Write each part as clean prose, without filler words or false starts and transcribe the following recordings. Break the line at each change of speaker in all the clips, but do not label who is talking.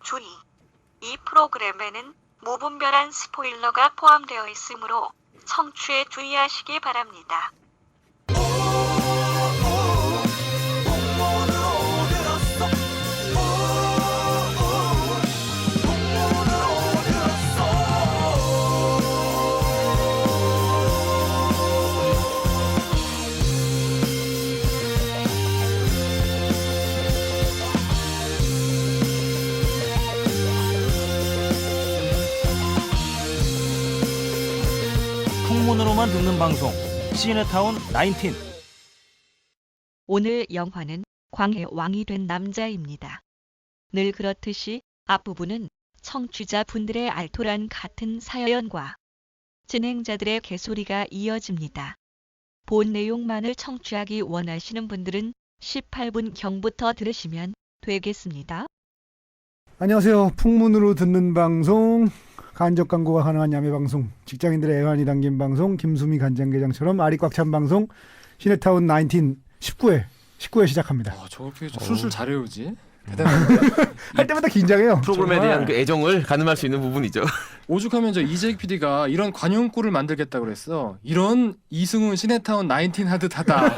주의. 이 프로그램에는 무분별한 스포일러가 포함되어 있으므로 청취에 주의하시기 바랍니다.
풍문으로만 듣는 방송 시네타운 19.
오늘 영화는 광해 왕이 된 남자입니다. 늘 그렇듯이 앞부분은 청취자분들의 알토란 같은 사연과 진행자들의 개소리가 이어집니다. 본 내용만을 청취하기 원하시는 분들은 18분 경부터 들으시면 되겠습니다.
안녕하세요. 풍문으로 듣는 방송, 간접 광고가 가능한 야매 방송, 직장인들의 애환이 담긴 방송, 김수미 간장게장처럼 알이 꽉 찬 방송, 시네타운 19 19회 시작합니다.
저렇게 술술 잘 외우지? 대단한데?
할 때마다 긴장해요.
프로그램에
정말.
대한 그 애정을 가늠할 수 있는 부분이죠.
오죽하면 저 이재익 PD가 이런 관용구를 만들겠다 그랬어. 이런 이승훈 시네타운 19 하듯하다.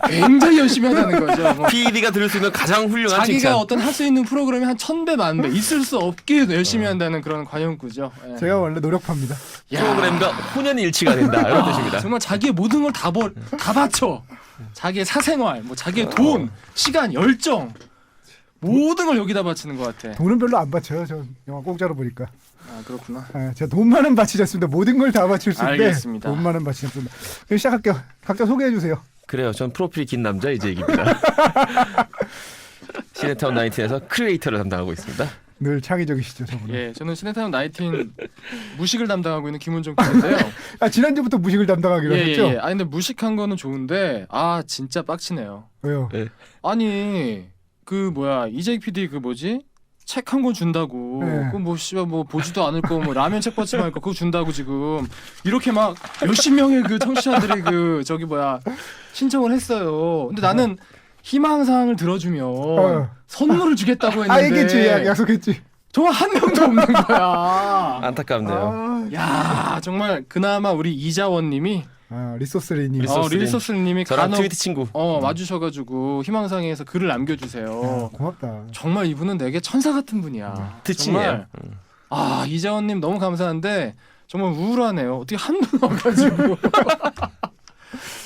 굉장히 열심히 하다는 거죠. 뭐
PD가 들을 수 있는 가장 훌륭한
자기가
칭찬.
어떤 할 수 있는 프로그램이 한 1000배 만배 있을 수 없게 열심히 한다는 그런 관용구죠. 예.
제가 원래 노력파입니다.
야.
프로그램과 혼연일치가 된다 이런 뜻입니다.
정말 자기의 모든 걸 다 바쳐. 자기의 사생활, 뭐 자기의 돈, 시간, 열정 모든 걸 여기다 바치는 것 같아.
돈은 별로 안 바쳐요. 저 영화 공짜로 보니까.
아 그렇구나.
제가 돈만은 바치지 않습니다. 모든 걸 다 바칠 수 있는데
알겠습니다.
돈만은 바치지 않습니다. 그럼 시작할게요. 각자 소개해 주세요.
그래요. 전 프로필이 긴 남자 이재익입니다. 시네타운 19에서 크리에이터를 담당하고 있습니다.
늘 창의적이시죠, 저분은.
예, 저는 시네타운 19 무식을 담당하고 있는 김은종 PD인데요.
지난주부터 무식을 담당하기로 했죠?
예. 아니 근데 무식한 거는 좋은데 진짜 빡치네요.
왜요?
네.
아니 그 뭐야 이재익 PD 그 뭐지? 책 한 권 준다고.
네.
그 뭐 씨발 뭐 보지도 않을 거 뭐 라면 책 받지 말고 그거 준다고 지금 이렇게 막 몇십 명의 그 청취자들이 그 저기 뭐야 신청을 했어요. 근데 나는 희망사항을 들어주면 선물을 주겠다고 했는데
얘기했지. 약속했지.
정말 한 명도 없는 거야.
안타깝네요.
야 정말 그나마 우리 이자원님이
리소스리님.
리소스님이
저랑
간혹
트위트 친구.
와주셔가지고 희망상에서 글을 남겨주세요.
고맙다.
정말 이분은 되게 천사 같은 분이야.
특친이에요.
정말 이자원님 너무 감사한데 정말 우울하네요. 어떻게 한 분 와가지고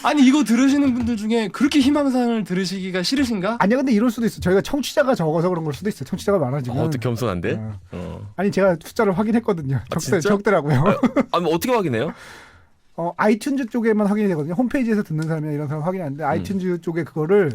아니 이거 들으시는 분들 중에 그렇게 희망상을 들으시기가 싫으신가?
아니야, 근데 이럴 수도 있어. 저희가 청취자가 적어서 그런 걸 수도 있어. 청취자가 많아지면.
어떻게 겸손한데?
아니 제가 숫자를 확인했거든요.
진짜?
적더라고요.
뭐 어떻게 확인해요?
아이튠즈 쪽에만 확인이 되거든요. 홈페이지에서 듣는 사람이나 이런 사람 확인이 안 돼. 아이튠즈 쪽에 그거를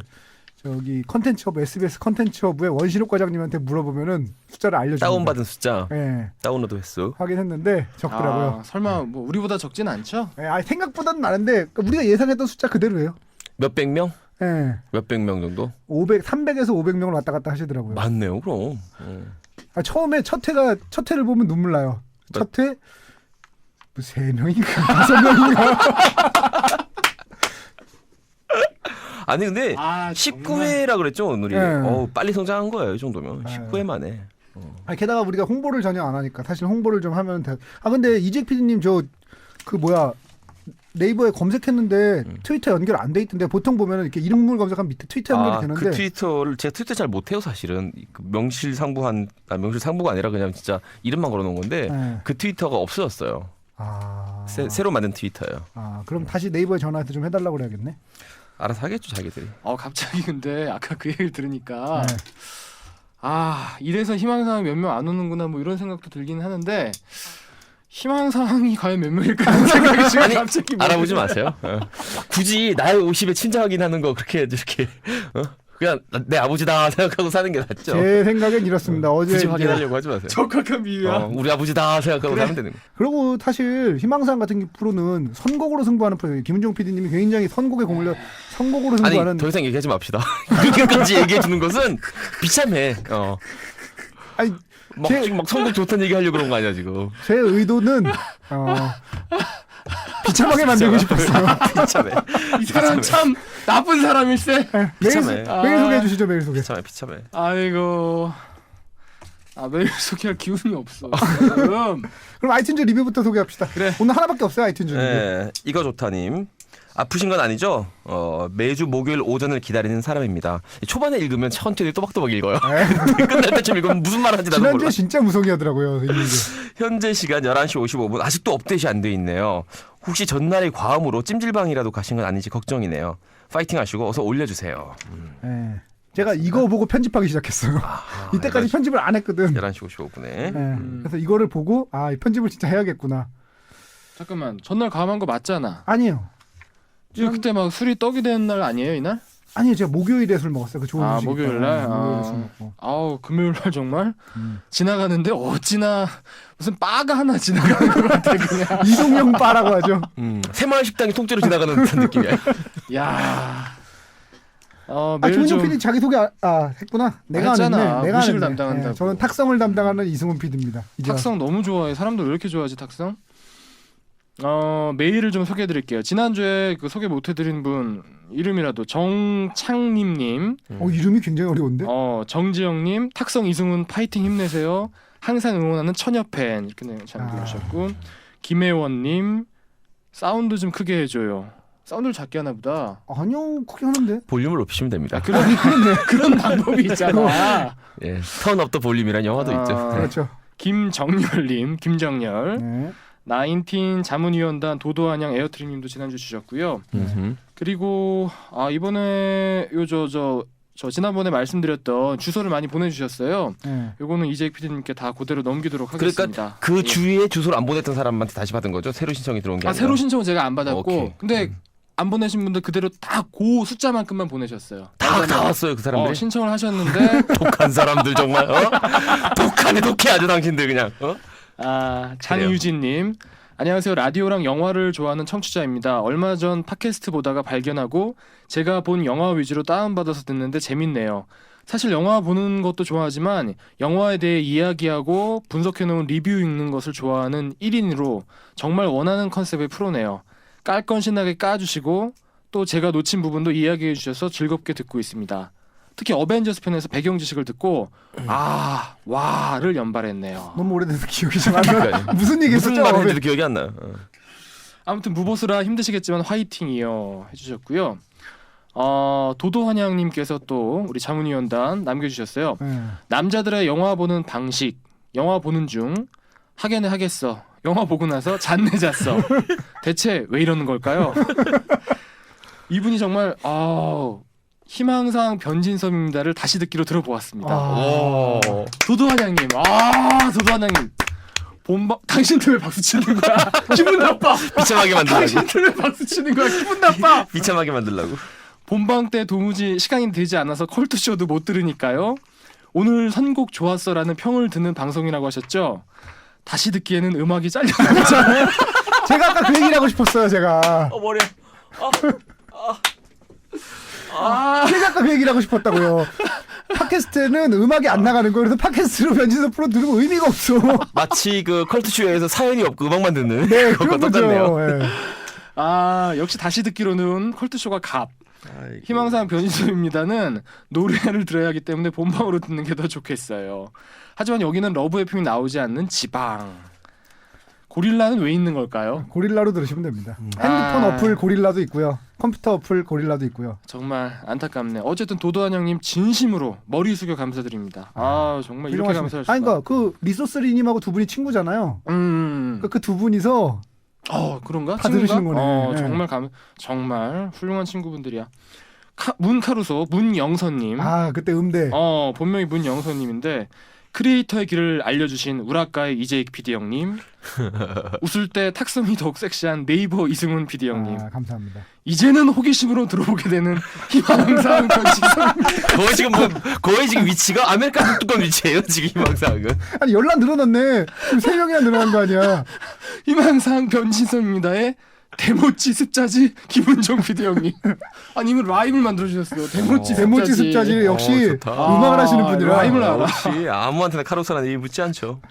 저기 컨텐츠허브 SBS 컨텐츠허브의 원신욱 과장님한테 물어보면은 숫자를 알려줍니다.
다운받은 숫자,
네,
다운로드 횟수.
확인했는데 적더라고요.
설마 뭐 우리보다 적진 않죠?
네, 생각보다는 많은데 우리가 예상했던 숫자 그대로예요.
몇백 명?
네,
몇백 명 정도?
300에서 500명을 왔다 갔다 하시더라고요.
많네요, 그럼.
처음에 첫 회를 보면 눈물 나요. 첫 회? 뭐 3명인가 5명인가.
아니 근데
정말.
19회라 그랬죠 오늘이.
네.
빨리 성장한 거예요 이 정도면. 19회 만에.
게다가 우리가 홍보를 전혀 안 하니까 사실 홍보를 좀 하면 돼. 근데 이재익 PD님 네이버에 검색했는데 트위터 연결 안 돼 있던데 보통 보면은 이렇게 이름물 검색하면 밑에 트위터 연결이 되는데.
그 트위터를 제가 트위터 잘 못해요 사실은. 그 명실상부가 아니라 그냥 진짜 이름만 걸어놓은 건데
네.
그 트위터가 없어졌어요. 새로 만든 트위터예요.
그럼 다시 네이버에 전화해서 좀 해달라고 그래야겠네.
알아서 하겠죠 자기들이.
갑자기 근데 아까 그 얘기를 들으니까
네.
이래서 희망사항 몇 명 안 오는구나 뭐 이런 생각도 들긴 하는데 희망사항이 과연 몇 명일까 하는 생각이 지금 갑자기
알아보지 마세요. 굳이 나의 50에 친자 확인하는 거 그렇게 이렇게 그냥 내 아버지다 생각하고 사는 게 낫죠.
제 생각엔 이렇습니다. 어제
굳이 확인하려고 하지 마세요.
적확한 비유야.
우리 아버지다 생각하고 사면 되는 거.
그리고 사실 희망사항 같은 프로는 선곡으로 승부하는 프로예요. 김은종 PD님이 굉장히 선곡으로 승부하는.
아니 더 이상 얘기하지 맙시다. 그렇게까지 얘기해 주는 것은 비참해.
아니
지금 막 선곡 좋다는 얘기 하려고 그런 거 아니야 지금.
제 의도는 비참하게 만들고 싶었어요.
비참해.
이 사람 참 나쁜 사람일세.
비참해.
메일 소개해 주시죠. 메일 소개.
비참해.
아이고 매일 소개할 기운이 없어. 지금.
그럼 아이튠즈 리뷰부터 소개합시다.
그래.
오늘 하나밖에 없어요 아이튠즈 리뷰.
네, 이거 좋다님. 아프신 건 아니죠? 매주 목요일 오전을 기다리는 사람입니다. 초반에 읽으면 천천히 또박또박 읽어요. 끝날 때쯤 읽으면 무슨 말 하는지 나도 몰라.
지난주에 진짜 무성의하더라고요.
현재 시간 11시 55분. 아직도 업데이트가 안 돼 있네요. 혹시 전날의 과음으로 찜질방이라도 가신 건 아닌지 걱정이네요. 파이팅 하시고 어서 올려주세요.
네. 제가 이거 보고 편집하기 시작했어요. 이때까지 편집을 안 했거든.
11시 55분에.
네. 그래서 이거를 보고 이 편집을 진짜 해야겠구나.
잠깐만 전날 감한 거 맞잖아.
아니에요.
지금 그때 막 술이 떡이 된 날 아니에요 이날?
아니요, 제가 목요일에 술 먹었어요. 그 좋은 음식.
목요일 날.
목요일에 술 먹고.
아우 금요일 날 정말 지나가는데 어찌나 무슨 바가 하나 지나가는 것 같아 그냥.
이동형 바라고 하죠.
새마을 식당이 통째로 지나가는 듯한 느낌이야.
야. 매일
조은영
좀
PD 자기 소개 했구나. 내가
했잖아.
안 했네. 내가
무식을
안 했네.
담당한다고.
저는 탁성을 담당하는 이승훈 PD입니다.
탁성 너무 좋아해. 사람들 왜 이렇게 좋아하지 탁성? 메일을 좀 소개해드릴게요. 지난주에 그 소개 못해드린 분 이름이라도 정창림님,
이름이 굉장히 어려운데.
정지영님, 탁성 이승훈 파이팅 힘내세요. 항상 응원하는 처녀팬 이렇게 잘 보내주셨고 김혜원님 사운드 좀 크게 해줘요. 사운드를 작게 하나 보다.
아니요, 크게 하는데.
볼륨을 높이시면 됩니다.
그런 방법이 있잖아.
예, 턴업 더 볼륨이란 영화도 있죠. 네.
그렇죠.
김정열님, 김정열.
네.
나인틴 자문위원단 도도한양 에어트림님도 지난주 주셨고요. 그리고 이번에 저 지난번에 말씀드렸던 주소를 많이 보내주셨어요.
네.
요거는 이재익 PD님께 다 그대로 넘기도록 하겠습니다.
그러니까 그 주위에 주소를 안 보냈던 사람한테 다시 받은 거죠? 새로 신청이 들어온 게 아니라.
새로 신청은 제가 안 받았고,
오케이.
근데 안 보내신 분들 그대로 다 그 숫자만큼만 보내셨어요.
다 왔어요 그 사람들이.
신청을 하셨는데
독한 사람들 정말. 독해 아주 당신들 그냥.
장유진님 안녕하세요. 라디오랑 영화를 좋아하는 청취자입니다. 얼마 전 팟캐스트 보다가 발견하고 제가 본 영화 위주로 다운받아서 듣는데 재밌네요. 사실 영화 보는 것도 좋아하지만 영화에 대해 이야기하고 분석해놓은 리뷰 읽는 것을 좋아하는 1인으로 정말 원하는 컨셉의 프로네요. 깔 건 신나게 까주시고 또 제가 놓친 부분도 이야기해 주셔서 즐겁게 듣고 있습니다. 특히 어벤져스 편에서 배경 지식을 듣고 와를 연발했네요.
너무 오래돼서 기억이 잘 안 나. 무슨 얘기했었죠?
무슨 말을 했는지도 기억이 안 나요.
아무튼 무보스라 힘드시겠지만 화이팅이요 해주셨고요. 도도환양님께서 또 우리 자문위원단 남겨주셨어요. 남자들의 영화 보는 방식, 영화 보는 중 하게는 하겠어. 영화 보고 나서 잤네 잤어. 대체 왜 이러는 걸까요? 이분이 정말 희망상 변진섭입니다를 다시 듣기로 들어보았습니다. 도도환양님, 도도환양님. 당신들 왜 박수 치는 거야? 기분 나빠.
비참하게 만들라고.
당신들 왜 박수 치는 거야? 기분 나빠.
비참하게 만들라고.
본방 때 도무지 시간이 되지 않아서 컬투쇼도 못 들으니까요. 오늘 선곡 좋았어라는 평을 듣는 방송이라고 하셨죠? 다시 듣기에는 음악이 잘려나오잖아요.
제가 아까 그 얘기를 하고 싶었어요. 제가.
머리야.
제가 아까 그 얘기를 하고 싶었다고요. 팟캐스트는 음악이 안 나가는 거예요. 그래서 팟캐스트로 변진섭 프로 들으면 의미가 없어.
마치 그 컬투쇼에서 사연이 없고 음악만 듣는.
네,
그것과
그런
똑같네요.
거죠. 네.
역시 다시 듣기로는 컬투쇼가 갑. 희망사항 변진섭입니다는 노래를 들어야 하기 때문에 본방으로 듣는 게 더 좋겠어요. 하지만 여기는 러브 FM이 나오지 않는 지방. 고릴라는 왜 있는 걸까요?
고릴라로 들으시면 됩니다. 핸드폰 어플 고릴라도 있고요. 컴퓨터 어플 고릴라도 있고요.
정말 안타깝네. 어쨌든 도도한 형님 진심으로 머리 숙여 감사드립니다. 정말 이렇게 감사할 수가.
그러니까 그 리소스리님하고 두 분이 친구잖아요. 그 두 분이서
그런가?
다 들으시는 거네. 네.
정말 훌륭한 친구분들이야. 문카루소 문영선님.
그때 음대.
본명이 문영선님인데 크리에이터의 길을 알려주신 우라카의 이재익 PD 형님. 웃을 때 탁성이 더욱 섹시한 네이버 이승훈 PD 형님.
감사합니다.
이제는 호기심으로 들어보게 되는 희망사항 변진섭.
거의 지금 위치가 아메리카 뚜껑 위치예요. 지금 희망사항은.
아니 연락 늘어났네. 지금 3명이나 늘어난 거 아니야.
희망사항 변진섭입니다의 데모찌 습자지 김은정 PD 형님. 이분 라임을 만들어주셨어요. 데모찌
습자지 역시 음악을 하시는 분이라
라임을 알아.
역시 아무한테나 카로사라는 이름 붙지 않죠.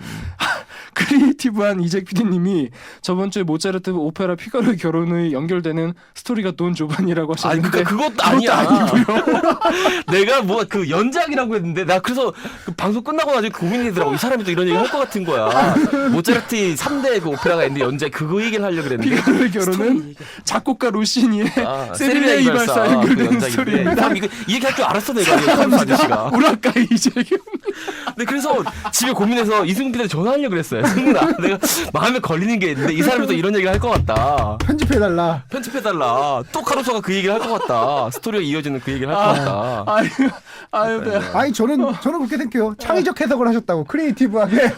크리에이티브한 이잭 PD님이 저번 주에 모차르트 오페라 피가로 결혼의 연결되는 스토리가 돈 조반이라고
아니
하셨는데
그것도 아니야. 내가 뭐 그 연작이라고 했는데 나 그래서 그 방송 끝나고 나중에 고민이더라고. 이 사람이 또 이런 얘기 할 것 같은 거야. 모차르트 3대 그 오페라가 있는데 연작 그거 얘기를 하려고 그랬는데
피가로의 결혼은 작곡가 로시니의 세르비아 이발사
그
연결되는
연작인데
스토리입니다.
이 사람 이거 이 얘기 할 줄 알았어 내가. 이 아저씨가.
우라카이 이잭.
근데 그래서 집에 고민해서 이승훈 PD한테 전화하려고 그랬어요. 승훈아, 내가 마음에 걸리는 게 있는데 이 사람이 또 이런 얘기를 할 것 같다.
편집해달라.
편집해달라. 또 카루소가 그 얘기를 할 것 같다. 스토리가 이어지는 그 얘기를 할 것 같다.
아유, 네.
아니 저는 그렇게 생각해요. 창의적 해석을 하셨다고 크리에이티브하게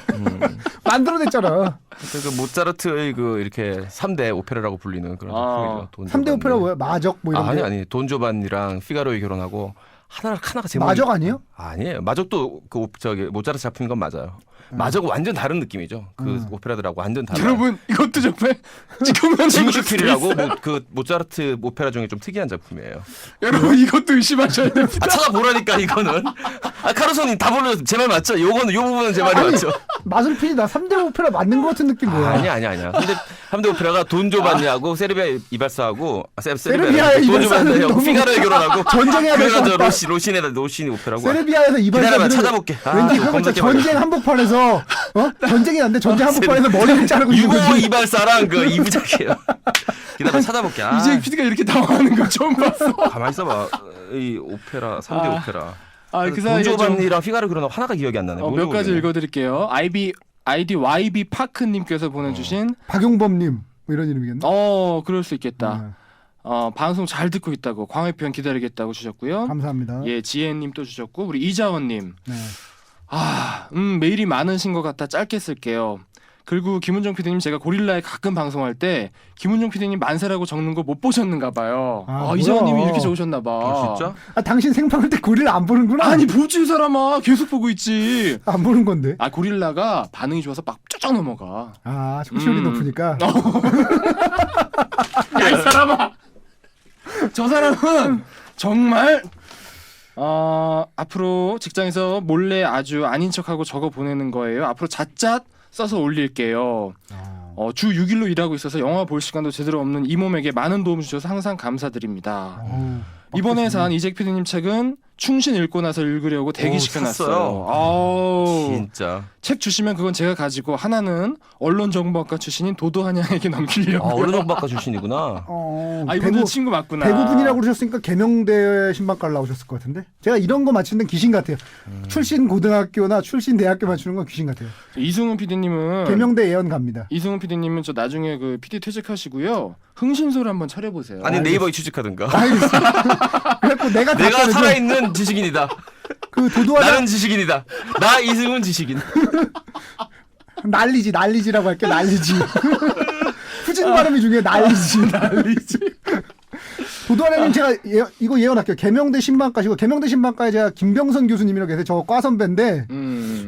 만들어냈잖아.
그 모차르트의 그 이렇게 3대 오페라라고 불리는 그런 작품이죠. 돈
3대
조반니.
오페라 뭐야? 마적 뭐 이런 게.
아니 돈 조반니랑 피가로의 결혼하고 하나가 제목이
마적 아니에요?
아니에요. 마적도 그 저기 모차르트 작품인 건 맞아요. 마적은 완전 다른 느낌이죠. 그 오페라들하고 완전 다른.
여러분 이것도 정말 지금은
징슈필이라고 그 모차르트 오페라 중에 좀 특이한 작품이에요.
여러분 이것도 의심하셔야 됩니다.
아, 찾아보라니까 이거는. 아 카루소님 다 불러 제 말 맞죠? 요거는 요 부분은 제 말이 맞죠?
마술핀이 나 3대 오페라 맞는 것 같은 느낌 뭐야?
아니야. 근데 3대 오페라가 돈 조반니하고 세르비아 이발사하고
세르비아의
돈
이발사는
조반니하고
너무
피가로의 결혼하고
전쟁해야 될것
그래가지고
같다.
로시니 오페라고.
세르비아에서
기다려봐
이발사들은
찾아볼게.
왠지 그거 있잖아. 전쟁 한복판에서 전쟁이 안 돼. 전쟁 한복판에서 머리를 자르고 있는
유고
거지.
이발사랑 그 이부작이에요. 기다려 찾아볼게.
이잭 PD가 이렇게 당황하는 거 처음 봤어.
가만 있어봐. 이 오페라 3대 오페라.
그 사이에 좀
돈조반니랑 피가로 결혼하고 하나가 기억이 안 나네.
몇 가지 읽어드릴게요. 아이디 YB 파크님께서 보내주신
박용범님 뭐 이런 이름이겠네.
그럴 수 있겠다. 방송 잘 듣고 있다고 광해편 기다리겠다고 주셨고요.
감사합니다.
예, 지혜님 또 주셨고 우리 이자원님.
네.
메일이 많으신 것 같아 짧게 쓸게요. 그리고 김은정 PD님 제가 고릴라에 가끔 방송할 때 김은정 PD님 만세라고 적는 거 못 보셨는가 봐요. 이자원님이 이렇게 적으셨나 봐.
진짜?
당신 생방할 때 고릴라 안 보는구나.
아니 보지 이 사람아 계속 보고 있지.
안 보는 건데.
고릴라가 반응이 좋아서 막 쫙쫙 넘어가.
청취율이 높으니까.
야 이 사람아. 저 사람은 정말 앞으로 직장에서 몰래 아주 아닌 척하고 적어 보내는 거예요. 앞으로 잣잣 써서 올릴게요. 주 6일로 일하고 있어서 영화 볼 시간도 제대로 없는 이 몸에게 많은 도움 주셔서 항상 감사드립니다. 이번에 산 이잭 PD님 책은 충신 읽고 나서 읽으려고 대기시켜놨어요.
진짜.
책 주시면 그건 제가 가지고 하나는 언론정보학과 출신인 도도한양에게 넘기려고요.
언론정보학과 출신이구나.
이분은 친구 맞구나.
대구분이라고 그러셨으니까 계명대 신방과를 나오셨을 것 같은데. 제가 이런 거 맞추는 데는 귀신 같아요. 출신 고등학교나 출신 대학교 맞추는 건 귀신 같아요.
이승훈 PD님은
계명대 예언갑니다.
이승훈 PD님은 저 나중에 그 PD 퇴직하시고요. 흥신소를 한번 차려보세요.
아니 네이버에 취직하든가.
그래갖고 내가
살아있는 지식인이다.
그 도도하다
나는 지식인이다. 나 이승훈 지식인.
난리지라고 할게. 난리지. 후진 발음이 중요해. 난리지. 도도하나님 제가 이거 예언할게요. 계명대 신방과시고 계명대 신방과에 제가 김병선 교수님이라고 계세요. 저 과 선배인데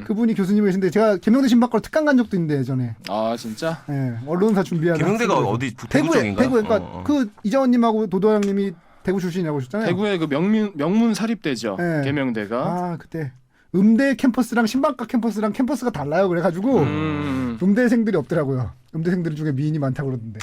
그분이 교수님이신데 제가 계명대 신방과로 특강 간 적도 있는데 예전에.
진짜?
네, 언론사 준비하는.
계명대가 어디 대구 쪽인가?
대구 그러니까 그 이자원님하고 도도하님이 대구 출신이라고 하셨잖아요.
대구의 그 명문 사립대죠.
네.
계명대가.
그때 음대 캠퍼스랑 신방과 캠퍼스랑 캠퍼스가 달라요. 그래가지고 음대생들이 없더라고요. 음대생들 중에 미인이 많다고 그러던데.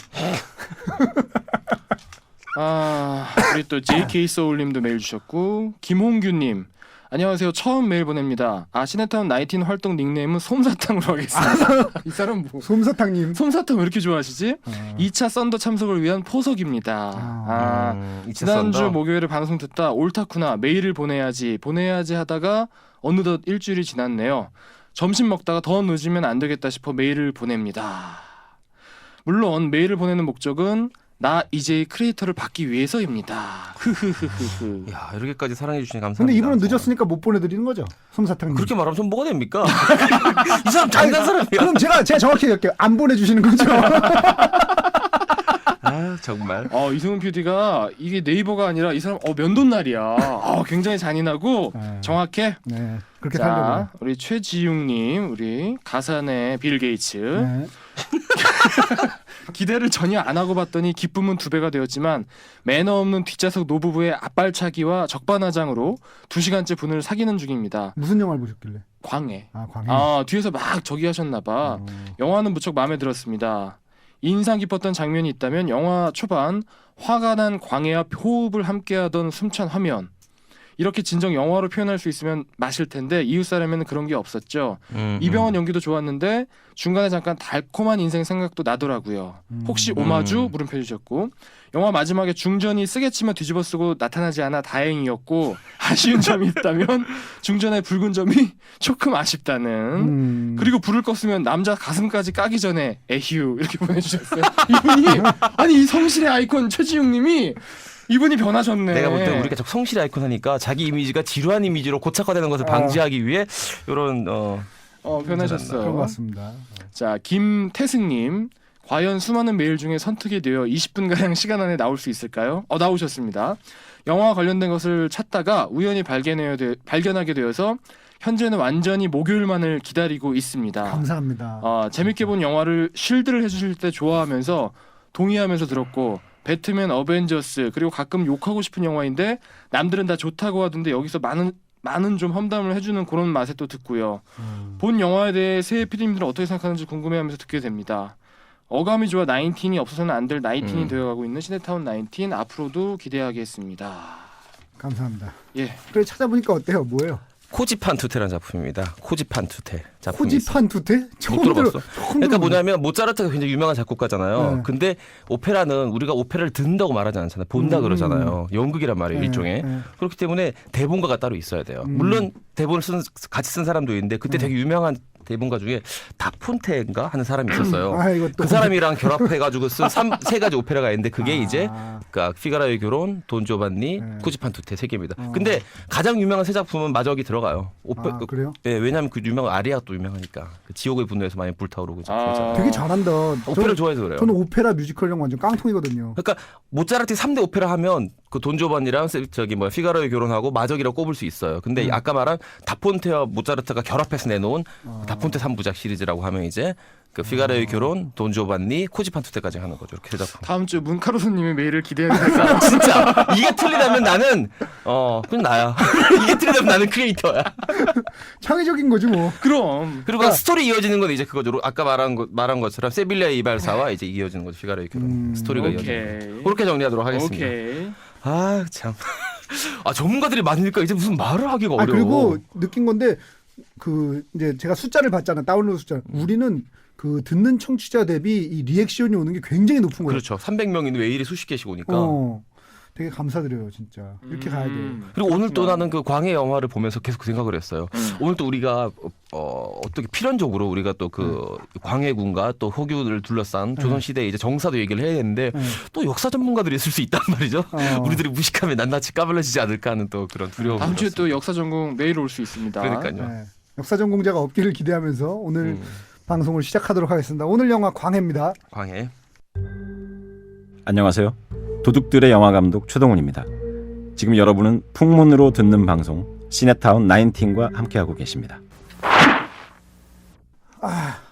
우리 또 JK 소울님도 메일 주셨고 김홍규님 안녕하세요. 처음 메일 보냅니다. 시네타운 19 활동 닉네임은 솜사탕으로 하겠습니다. 이 사람 뭐
솜사탕님.
솜사탕 왜 이렇게 좋아하시지? 2차 썬더 참석을 위한 포석입니다. 지난주 목요일에 방송 듣다 옳다구나 메일을 보내야지 하다가 어느덧 일주일이 지났네요. 점심 먹다가 더 늦으면 안 되겠다 싶어 메일을 보냅니다. 물론 메일을 보내는 목적은 나 이제 크리에이터를 받기 위해서입니다.
야 이렇게까지 사랑해 주시니 감사합니다.
근데 이분은 늦었으니까 못 보내드리는 거죠, 솜사탕님.
그렇게 말하면 전 뭐가 됩니까? 이 사람 장난 사람이야.
그럼 제가 정확히 얘기할게요. 안 보내주시는 거죠.
정말.
이승훈 PD가 이게 네이버가 아니라 이 사람 면도날이야. 굉장히 잔인하고 정확해.
네, 그렇게
자,
살려고요.
우리 최지웅님, 우리 가산의 빌 게이츠.
네.
기대를 전혀 안 하고 봤더니 기쁨은 2배가 되었지만 매너 없는 뒷좌석 노부부의 앞발차기와 적반하장으로 2시간째 분을 사귀는 중입니다.
무슨 영화를 보셨길래?
광해.
아, 광해.
뒤에서 막 저기 하셨나 봐. 영화는 무척 마음에 들었습니다. 인상 깊었던 장면이 있다면 영화 초반 화가 난 광해와 호흡을 함께하던 숨찬 화면. 이렇게 진정 영화로 표현할 수 있으면 맛일 텐데 이웃사람에는 그런 게 없었죠. 이병헌 연기도 좋았는데 중간에 잠깐 달콤한 인생 생각도 나더라고요. 혹시 오마주? 물음표 주셨고 영화 마지막에 중전이 쓰게치며 뒤집어쓰고 나타나지 않아 다행이었고 아쉬운 점이 있다면 중전의 붉은 점이 조금 아쉽다는 그리고 불을 껐으면 남자 가슴까지 까기 전에 에휴 이렇게 보내주셨어요. 이분이 아니 이 성실의 아이콘 최지웅님이 이분이 변하셨네.
내가 볼 때 우리가 성실의 아이콘 하니까 자기 이미지가 지루한 이미지로 고착화되는 것을 방지하기 위해 이런
변하셨어.
그런 것 같습니다.
자, 김태승님. 과연 수많은 메일 중에 선택이 되어 20분가량 시간 안에 나올 수 있을까요? 나오셨습니다. 영화와 관련된 것을 찾다가 우연히 발견하게 되어서 현재는 완전히 목요일만을 기다리고 있습니다.
감사합니다.
재밌게 본 영화를 쉴드를 해주실 때 좋아하면서 동의하면서 들었고 배트맨, 어벤져스 그리고 가끔 욕하고 싶은 영화인데 남들은 다 좋다고 하던데 여기서 많은 좀 험담을 해주는 그런 맛에 또 듣고요. 본 영화에 대해 새 PD님들은 어떻게 생각하는지 궁금해하면서 듣게 됩니다. 어감이 좋아 19이 없어서는 안 될 19이 되어가고 있는 시네타운 19 앞으로도 기대하겠습니다.
감사합니다.
예.
그래 찾아보니까 어때요? 뭐예요?
코지판 투테라는 작품입니다. 코지판 투테 작품이 있어요.
코지판 투테?
못 들어봤어? 그러니까 뭐냐면 모차르트가 굉장히 유명한 작곡가잖아요.
네.
근데 오페라는 우리가 오페라를 듣는다고 말하지 않잖아요. 본다 그러잖아요. 연극이란 말이에요. 일종의. 그렇기 때문에 대본가가 따로 있어야 돼요. 물론 대본을 같이 쓴 사람도 있는데 그때 되게 유명한 대본가 중에 다폰테인가 하는 사람이 있었어요. 그 사람이랑 결합해가지고 쓴 세 가지 오페라가 있는데 그게 이제 그러니까 피가로의 결혼, 돈조반니, 코지판 투테 3개입니다. 근데 가장 유명한 세 작품은 마저기 들어가요.
그래요?
네, 왜냐하면 그 유명한 아리아가 또 유명하니까 그 지옥의 분노에서 많이 불타오르고 작품이잖아요.
되게 잘한다.
오페라를 좋아해서 그래요.
저는 오페라 뮤지컬이랑 완전 깡통이거든요.
그러니까 모차르트 3대 오페라 하면 그 돈조반니랑 피가로의 결혼하고 마저기라고 꼽을 수 있어요. 근데 아까 말한 다폰테와 모차르트가 결합해서 내놓은 다폰테 3부작 시리즈라고 하면 이제 그 피가로의 결혼, 돈조반니, 코지판 투테까지 하는 거죠. 이렇게 세 작품.
다음 주 문카로스님의 메일을 기대해주세요.
진짜 이게 틀리다면 나는 그건 나야. 이게 틀리다면 나는 크리에이터야.
창의적인 거지 뭐.
그럼.
그리고 스토리 이어지는 건 이제 그거죠. 아까 말한 것처럼 세빌리아의 이발사와 이제 이어지는 거죠. 피가로의 결혼. 스토리가 이어지는 거죠. 그렇게 정리하도록 하겠습니다.
오케이.
아 참. 전문가들이 많으니까 이제 무슨 말을 하기가 어려워.
그리고 느낀 건데 그 이제 제가 숫자를 봤잖아. 다운로드 숫자. 우리는 그 듣는 청취자 대비 이 리액션이 오는 게 굉장히 높은 거예요.
그렇죠. 300명인데 왜 이리 수십 개씩 오니까.
되게 감사드려요, 진짜. 이렇게 가야 돼.
그리고 오늘 또 나는 그 광해 영화를 보면서 계속 그 생각을 했어요. 오늘 또 우리가 어떻게 필연적으로 우리가 또 그 광해군과 또 호규를 둘러싼 조선 시대 이제 정사도 얘기를 해야 되는데 또 역사 전문가들이 있을 수 있단 말이죠. 우리들이 무식하면 낱낱이 까발려지지 않을까 하는 또 그런 두려움이
다음 주에
들었어요.
또 역사 전공 메일 올 수 있습니다.
그러니까요.
역사 전공자가 없기를 기대하면서 오늘 방송을 시작하도록 하겠습니다. 오늘 영화 광해입니다.
광해.
안녕하세요. 도둑들의 영화감독 최동훈입니다. 지금 여러분은 풍문으로 듣는 방송 시네타운 19과 함께하고 계십니다.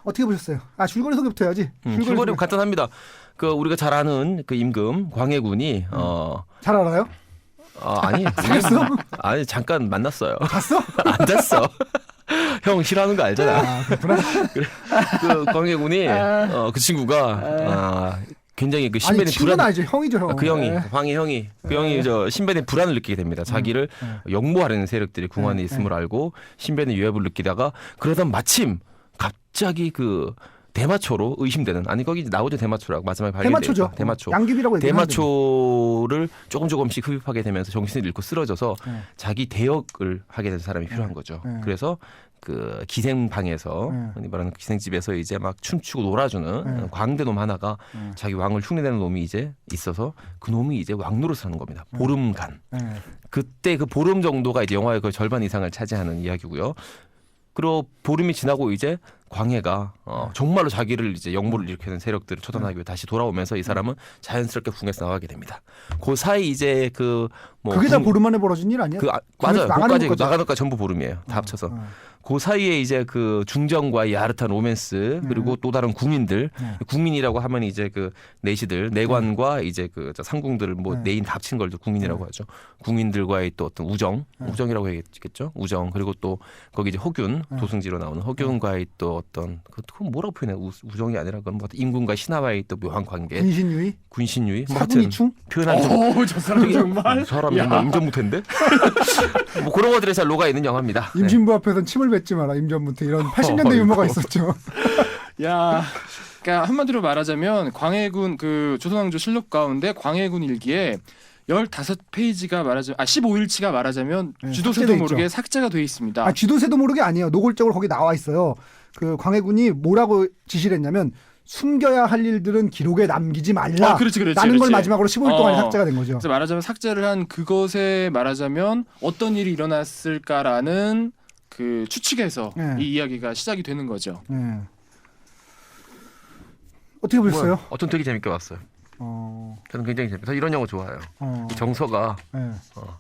어떻게 보셨어요? 줄거리 소개부터 해야지.
줄거리 간단합니다. 그 우리가 잘 아는 그 임금 광해군이
잘 알아요?
아니
사귀었어?
아니 잠깐 만났어요.
갔어?
안 잤어. 형 싫어하는 거 알잖아.
그렇구나.
그 광해군이 그 친구가 굉장히 그 신변에
친구는 아니죠. 형이죠, 형.
그 형이 광해 형이 그 형이 저 신변에 불안을 느끼게 됩니다. 자기를 역모하려는 세력들이 궁안에 있음을 알고 신변에 위협을 느끼다가 그러다 마침 갑자기 그 대마초로 의심되는 거기 나오죠. 대마초라고 마지막에 발견돼요.
대마초죠.
대마초.
양귀비라고 얘기하는데. 대마초를
조금씩 흡입하게 되면서 정신을 잃고 쓰러져서 자기 대역을 하게 된 사람이 필요한 거죠. 그래서 그 기생방에서 흔히 말하는 기생집에서 이제 막 춤추고 놀아주는 광대놈 하나가 자기 왕을 흉내내는 놈이 이제 있어서 그 놈이 이제 왕노릇을 하는 겁니다. 보름간. 그때 그 보름 정도가 이제 영화의 그 절반 이상을 차지하는 이야기고요. 그리고 보름이 지나고 이제 광해가 정말로 자기를 이제 역모를 일으키는 세력들을 처단하기 위해 다시 돌아오면서 이 사람은 자연스럽게 궁에서 나가게 됩니다. 그 사이 이제 그 뭐
그게 다 보름 만에 벌어진 일 아니야?
맞아요.
나가는
거기까지 나가는 것까지 전부 보름이에요. 다 합쳐서. 그 사이에 이제 그 중정과의 야릇한 로맨스 그리고 또 다른 국민들 국민이라고 하면 이제 그 내시들 내관과 이제 그 상궁들을 뭐 내인 다 합친 걸 국민이라고 하죠. 국민들과의 또 어떤 우정이라고 해야겠죠. 우정 그리고 또 거기 이제 허균 조승지로 나오는 허균과의 또 어떤 그건 뭐라고 표현해? 우정이 아니라 그건 뭐 임금과 신하와의 또 묘한 관계. 군신유의 뭐 하여튼
사군이충?
표현하기 좀
저 사람 정말
사람 정말 임전무태인데 뭐 그런 것들이 잘 녹아 있는 영화입니다. 네.
임신부 앞에서는 침을 뱉지 마라 임전무태 이런 80년대 유머가 있었죠.
야, 그러니까 한마디로 말하자면 광해군 그 조선왕조 실록 가운데 광해군 일기에 15페이지가 말하자면 15일치가 말하자면
네,
쥐도새도
삭제돼
모르게
있죠.
삭제가 돼 있습니다.
쥐도새도 모르게 아니에요. 노골적으로 거기 나와 있어요. 그 광해군이 뭐라고 지시를 했냐면 숨겨야 할 일들은 기록에 남기지 말라.
그렇지.
라는 걸 마지막으로 15일 동안 삭제가 된 거죠.
그래서 말하자면 삭제를 한 그것에 말하자면 어떤 일이 일어났을까라는 그 추측에서 이 이야기가 시작이 되는 거죠.
어떻게 보셨어요?
전 되게 재밌게 봤어요. 저는 굉장히 재밌어요. 저 이런 영화 좋아해요. 이 정서가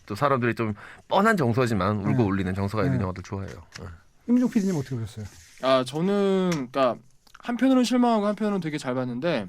또 사람들이 좀 뻔한 정서지만 울고 울리는 정서가 있는 영화들 좋아해요.
임종 PD님 어떻게 보셨어요?
저는 그러니까 한편으로는 실망하고 한편으로는 되게 잘 봤는데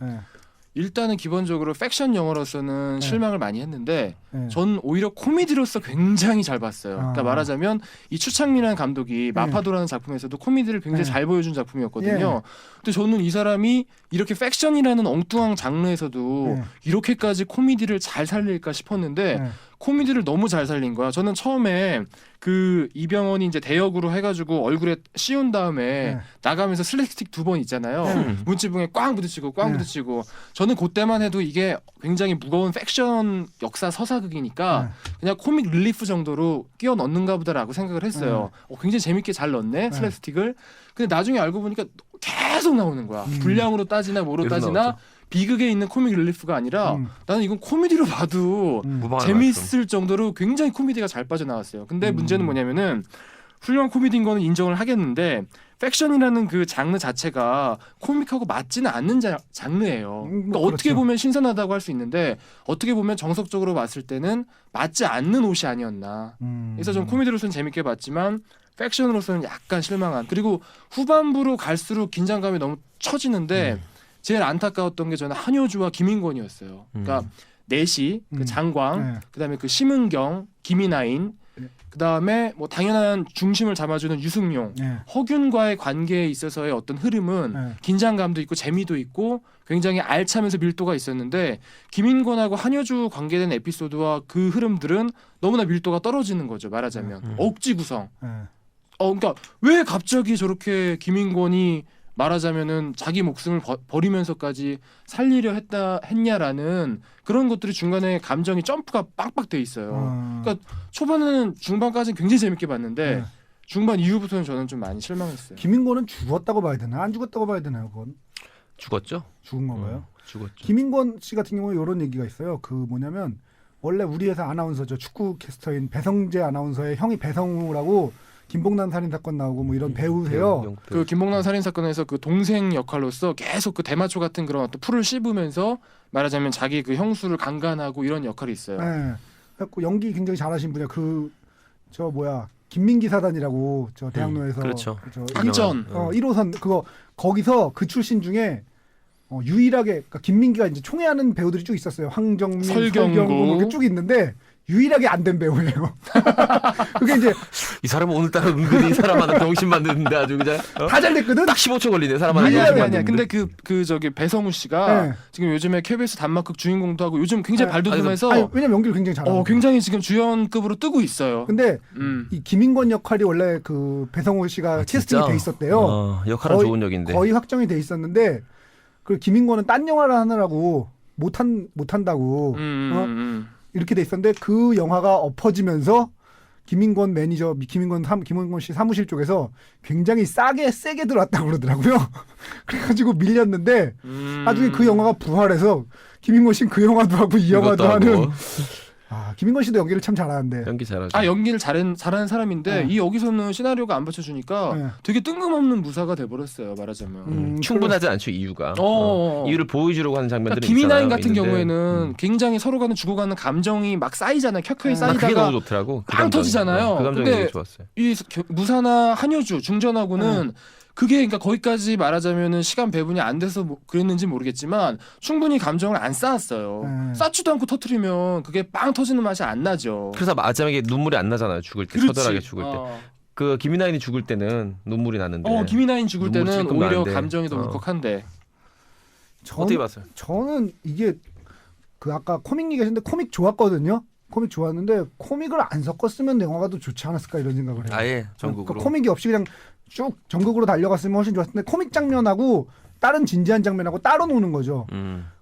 일단은 기본적으로 팩션 영화로서는 실망을 많이 했는데 전 오히려 코미디로서 굉장히 잘 봤어요. 그러니까 말하자면 이 추창민이라는 감독이 마파도라는 작품에서도 코미디를 굉장히 잘 보여준 작품이었거든요. 근데 저는 이 사람이 이렇게 팩션이라는 엉뚱한 장르에서도 이렇게까지 코미디를 잘 살릴까 싶었는데 코미디를 너무 잘 살린 거야. 저는 처음에 그 이병헌이 이제 대역으로 해가지고 얼굴에 씌운 다음에 나가면서 슬랩스틱 2번 있잖아요. 문지붕에 꽝 부딪히고 저는 그때만 해도 이게 굉장히 무거운 팩션 역사 서사극이니까 그냥 코믹 릴리프 정도로 끼워 넣는가 보다라고 생각을 했어요. 굉장히 재밌게 잘 넣네 슬랩스틱을. 근데 나중에 알고 보니까 계속 나오는 거야. 분량으로 따지나 뭐로 따지나
나오죠.
비극에 있는 코믹 릴리프가 아니라 나는 이건 코미디로 봐도 재밌을 정도로 굉장히 코미디가 잘 빠져나왔어요. 근데 문제는 뭐냐면은 훌륭한 코미디인 거는 인정을 하겠는데 팩션이라는 그 장르 자체가 코믹하고 맞지는 않는 장르예요. 그러니까 어떻게 보면 신선하다고 할 수 있는데 어떻게 보면 정석적으로 봤을 때는 맞지 않는 옷이 아니었나. 그래서 좀 코미디로서는 재밌게 봤지만 팩션으로서는 약간 실망한. 그리고 후반부로 갈수록 긴장감이 너무 처지는데 제일 안타까웠던 게 저는 한효주와 김인권이었어요. 그러니까 내시, 그 장광, 그다음에 그 심은경, 김이나인, 그다음에 뭐 당연한 중심을 잡아주는 유승용, 허균과의 관계에 있어서의 어떤 흐름은 긴장감도 있고 재미도 있고 굉장히 알차면서 밀도가 있었는데 김인권하고 한효주 관계된 에피소드와 그 흐름들은 너무나 밀도가 떨어지는 거죠. 말하자면 억지 구성. 그러니까 왜 갑자기 저렇게 김인권이 말하자면은 자기 목숨을 버리면서까지 살리려 했냐라는 그런 것들이 중간에 감정이 점프가 빵빵 돼 있어요. 그러니까 초반에는 중반까지는 굉장히 재밌게 봤는데 중반 이후부터는 저는 좀 많이 실망했어요.
김인권은 죽었다고 봐야 되나? 안 죽었다고 봐야 되나요? 그건
죽었죠?
죽은 건가요?
죽었죠.
김인권 씨 같은 경우에 이런 얘기가 있어요. 그 뭐냐면 원래 우리 회사 아나운서죠. 축구 캐스터인 배성재 아나운서의 형이 배성우라고 김봉남 살인 사건 나오고 뭐 이런 배우세요.
그 김봉남 살인 사건에서 그 동생 역할로서 계속 그 대마초 같은 그런 어떤 풀을 씹으면서 말하자면 자기 그 형수를 강간하고 이런 역할이 있어요.
그래갖고 연기 굉장히 잘하신 분이야. 김민기 사단이라고 저 대학로에서
그렇죠.
학전
1호선 그거 거기서 그 출신 중에 유일하게 그러니까 김민기가 이제 총애하는 배우들이 쭉 있었어요. 황정민, 설경구 뭐 쭉 있는데. 유일하게 안 된 배우예요. 그게 이제
이 사람은 오늘따라 은근히 이 사람 하나 병신 만드는데 아주 그냥
다 잘 됐거든.
딱 15초 걸리네 사람 하나.
아니야. 근데 그 저기 배성우 씨가 지금 요즘에 KBS 단막극 주인공도 하고 요즘 굉장히 발돋움해서
왜냐면 연기를 굉장히 잘하고
굉장히 지금 주연급으로 뜨고 있어요.
근데 이 김인권 역할이 원래 그 배성우 씨가 캐스팅이 돼 있었대요.
역할은 좋은 역인데
거의 확정이 돼 있었는데 그 김인권은 딴 영화를 하느라고 못한다고 이렇게 돼 있었는데 그 영화가 엎어지면서 김인권 씨 사무실 쪽에서 굉장히 세게 들어왔다고 그러더라고요. 그래가지고 밀렸는데 나중에 그 영화가 부활해서 김인권 씨는 그 영화도 하고 이 영화도 하는 김인권 씨도 연기를 참 잘하는데.
연기 잘하죠.
아 연기를 잘하는 사람인데
네.
이 여기서는 시나리오가 안 받쳐주니까
네.
되게 뜬금없는 무사가 돼버렸어요. 말하자면.
충분하지 않죠 이유가.
어.
이유를 보여주려고 하는 장면들이
그러니까 김이나인
있잖아요.
같은
있는데.
경우에는 굉장히 서로 간에 죽어가는 감정이 막 쌓이잖아요. 켜켜이
난 그게
쌓이다가
너무 좋더라고. 그
빵
감정이.
터지잖아요.
그 감정이
근데
되게 좋았어요.
이 무사나 한효주 중전하고는 그게 그러니까 거기까지 말하자면은 시간 배분이 안 돼서 그랬는지 모르겠지만 충분히 감정을 안 쌓았어요. 쌓지도 않고 터트리면 그게 빵 터지는 맛이 안 나죠.
그래서 마지막에 눈물이 안 나잖아요. 죽을 때,
그렇지.
처절하게 죽을 때. 그 김이나인이 죽을 때는 눈물이 나는데.
김이나인 죽을
눈물
때는
찔끔
오히려
나는데.
감정이 더 울컥한데.
어떻게 봤어요?
저는 이게 그 아까 코믹 얘기하셨는데 코믹 좋았거든요. 코믹 좋았는데 코믹을 안 섞었으면 영화가 더 좋지 않았을까 이런 생각을 해요.
아예 전국으로.
그러니까 코믹이 없이 그냥 쭉 전국으로 달려갔으면 훨씬 좋았을 텐데 코믹 장면하고 다른 진지한 장면하고 따로 노는 거죠.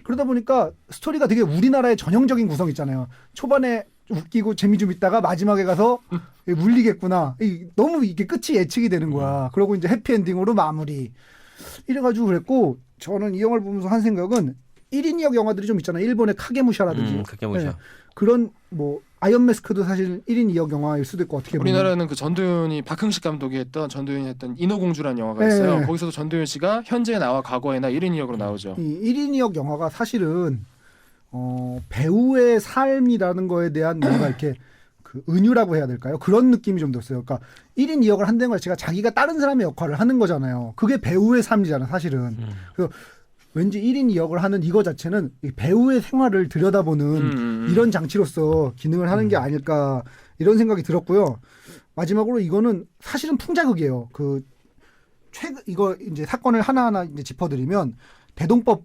그러다 보니까 스토리가 되게 우리나라의 전형적인 구성 있잖아요. 초반에 웃기고 재미 좀 있다가 마지막에 가서 물리겠구나. 너무 이게 끝이 예측이 되는 거야. 그러고 이제 해피엔딩으로 마무리. 이래가지고 그랬고 저는 이 영화를 보면서 한 생각은 1인 2역 영화들이 좀 있잖아요. 일본의 카게무샤라든지.
카게무샤.
네. 그런 뭐 아이언 매스크도 사실 1인 2역 영화일 수도 있고 어떻게 보면
우리나라는 그 전도연이 박흥식 감독이 했던 전도연이 했던 인어공주라는 영화가 있어요.
네.
거기서도 전도연 씨가 현재 나와 과거에나 1인 2역으로 나오죠.
이 1인 2역 영화가 사실은 배우의 삶이라는 거에 대한 뭔가 이렇게 그 은유라고 해야 될까요? 그런 느낌이 좀 들었어요. 그러니까 1인 2역을 한다는 것 자체가 자기가 다른 사람의 역할을 하는 거잖아요. 그게 배우의 삶이잖아, 사실은. 그래서 왠지 1인 2역을 하는 이거 자체는 이 배우의 생활을 들여다보는 이런 장치로서 기능을 하는 게 아닐까 이런 생각이 들었고요. 마지막으로 이거는 사실은 풍자극이에요. 이거 이제 사건을 하나하나 이제 짚어드리면 대동법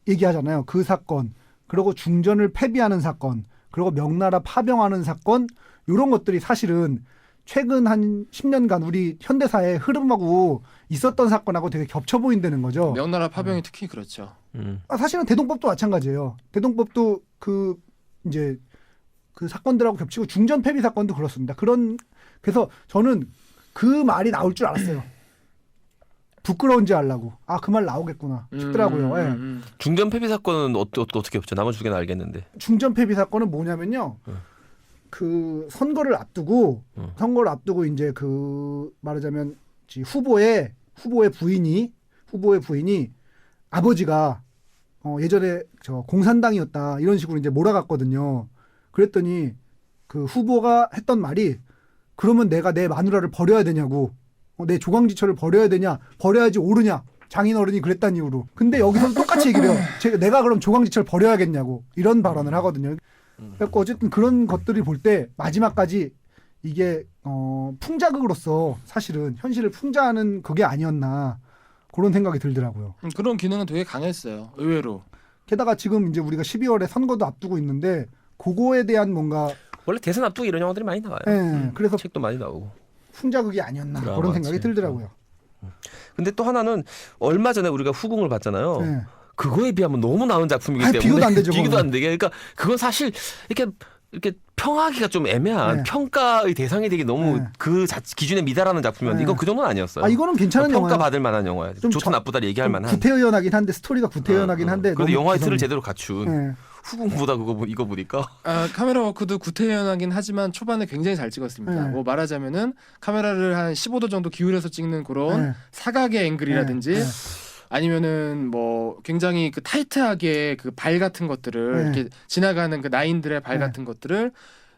얘기하잖아요. 그 사건, 그리고 중전을 패비하는 사건, 그리고 명나라 파병하는 사건, 이런 것들이 사실은 최근 한 10년간 우리 현대사의 흐름하고 있었던 사건하고 되게 겹쳐 보인다는 거죠.
명나라 파병이 특히 그렇죠.
사실은 대동법도 마찬가지예요. 대동법도 이제 그 사건들하고 겹치고 중전 패비 사건도 그렇습니다. 그래서 저는 그 말이 나올 줄 알았어요. 부끄러운지 알라고. 그 말 나오겠구나 싶더라고요. 예.
중전 패비 사건은 어떻게 없죠? 나머지 두 개는 알겠는데.
중전 패비 사건은 뭐냐면요. 그 선거를 앞두고 이제 그 말하자면 후보의 부인이 아버지가 예전에 저 공산당이었다 이런 식으로 이제 몰아갔거든요. 그랬더니 그 후보가 했던 말이 그러면 내가 내 마누라를 버려야 되냐고, 내 조강지처를 버려야 되냐, 버려야지 옳으냐, 장인어른이 그랬다는 이유로. 근데 여기서는 똑같이 얘기를 해요. 내가 그럼 조강지처를 버려야겠냐고 이런 발언을 하거든요. 그래서 어쨌든 그런 것들이 볼 때 마지막까지 이게 풍자극으로서 사실은 현실을 풍자하는 그게 아니었나 그런 생각이 들더라고요.
그런 기능은 되게 강했어요. 의외로.
게다가 지금 이제 우리가 12월에 선거도 앞두고 있는데 그거에 대한 뭔가
원래 대선 앞두고 이런 영화들이 많이 나와요.
그래서
책도 많이 나오고.
풍자극이 아니었나
드라마
그런 생각이
같이.
들더라고요.
근데 또 하나는 얼마 전에 우리가 후궁을 봤잖아요.
네.
그거에 비하면 너무 나은 작품이기 때문에
비교도 안 되죠,
비교도
그거는.
안 되게. 그러니까 그건 사실 이렇게 평하기가 좀 애매한
네.
평가의 대상이 되게 너무
네.
그 기준에 미달하는 작품이었는데
네.
이건 그 정도는 아니었어요.
이거는 괜찮은
평가
영화예요.
받을 만한 영화예요.
좀
좋다 나쁘다 얘기할 만한.
구태연하긴 한데 스토리가 구태연하긴 한데
그래도
너무
영화의 틀을
기성이-
제대로 갖춘
네.
후궁보다 이거 보니까
카메라 워크도 구태연하긴 하지만 초반에 굉장히 잘 찍었습니다.
네.
뭐 말하자면은 카메라를 한 15도 정도 기울여서 찍는 그런
네.
사각의 앵글이라든지
네.
아니면은 뭐 굉장히 그 타이트하게 그 발 같은 것들을
네.
이렇게 지나가는 그 나인들의 발
네.
같은 것들을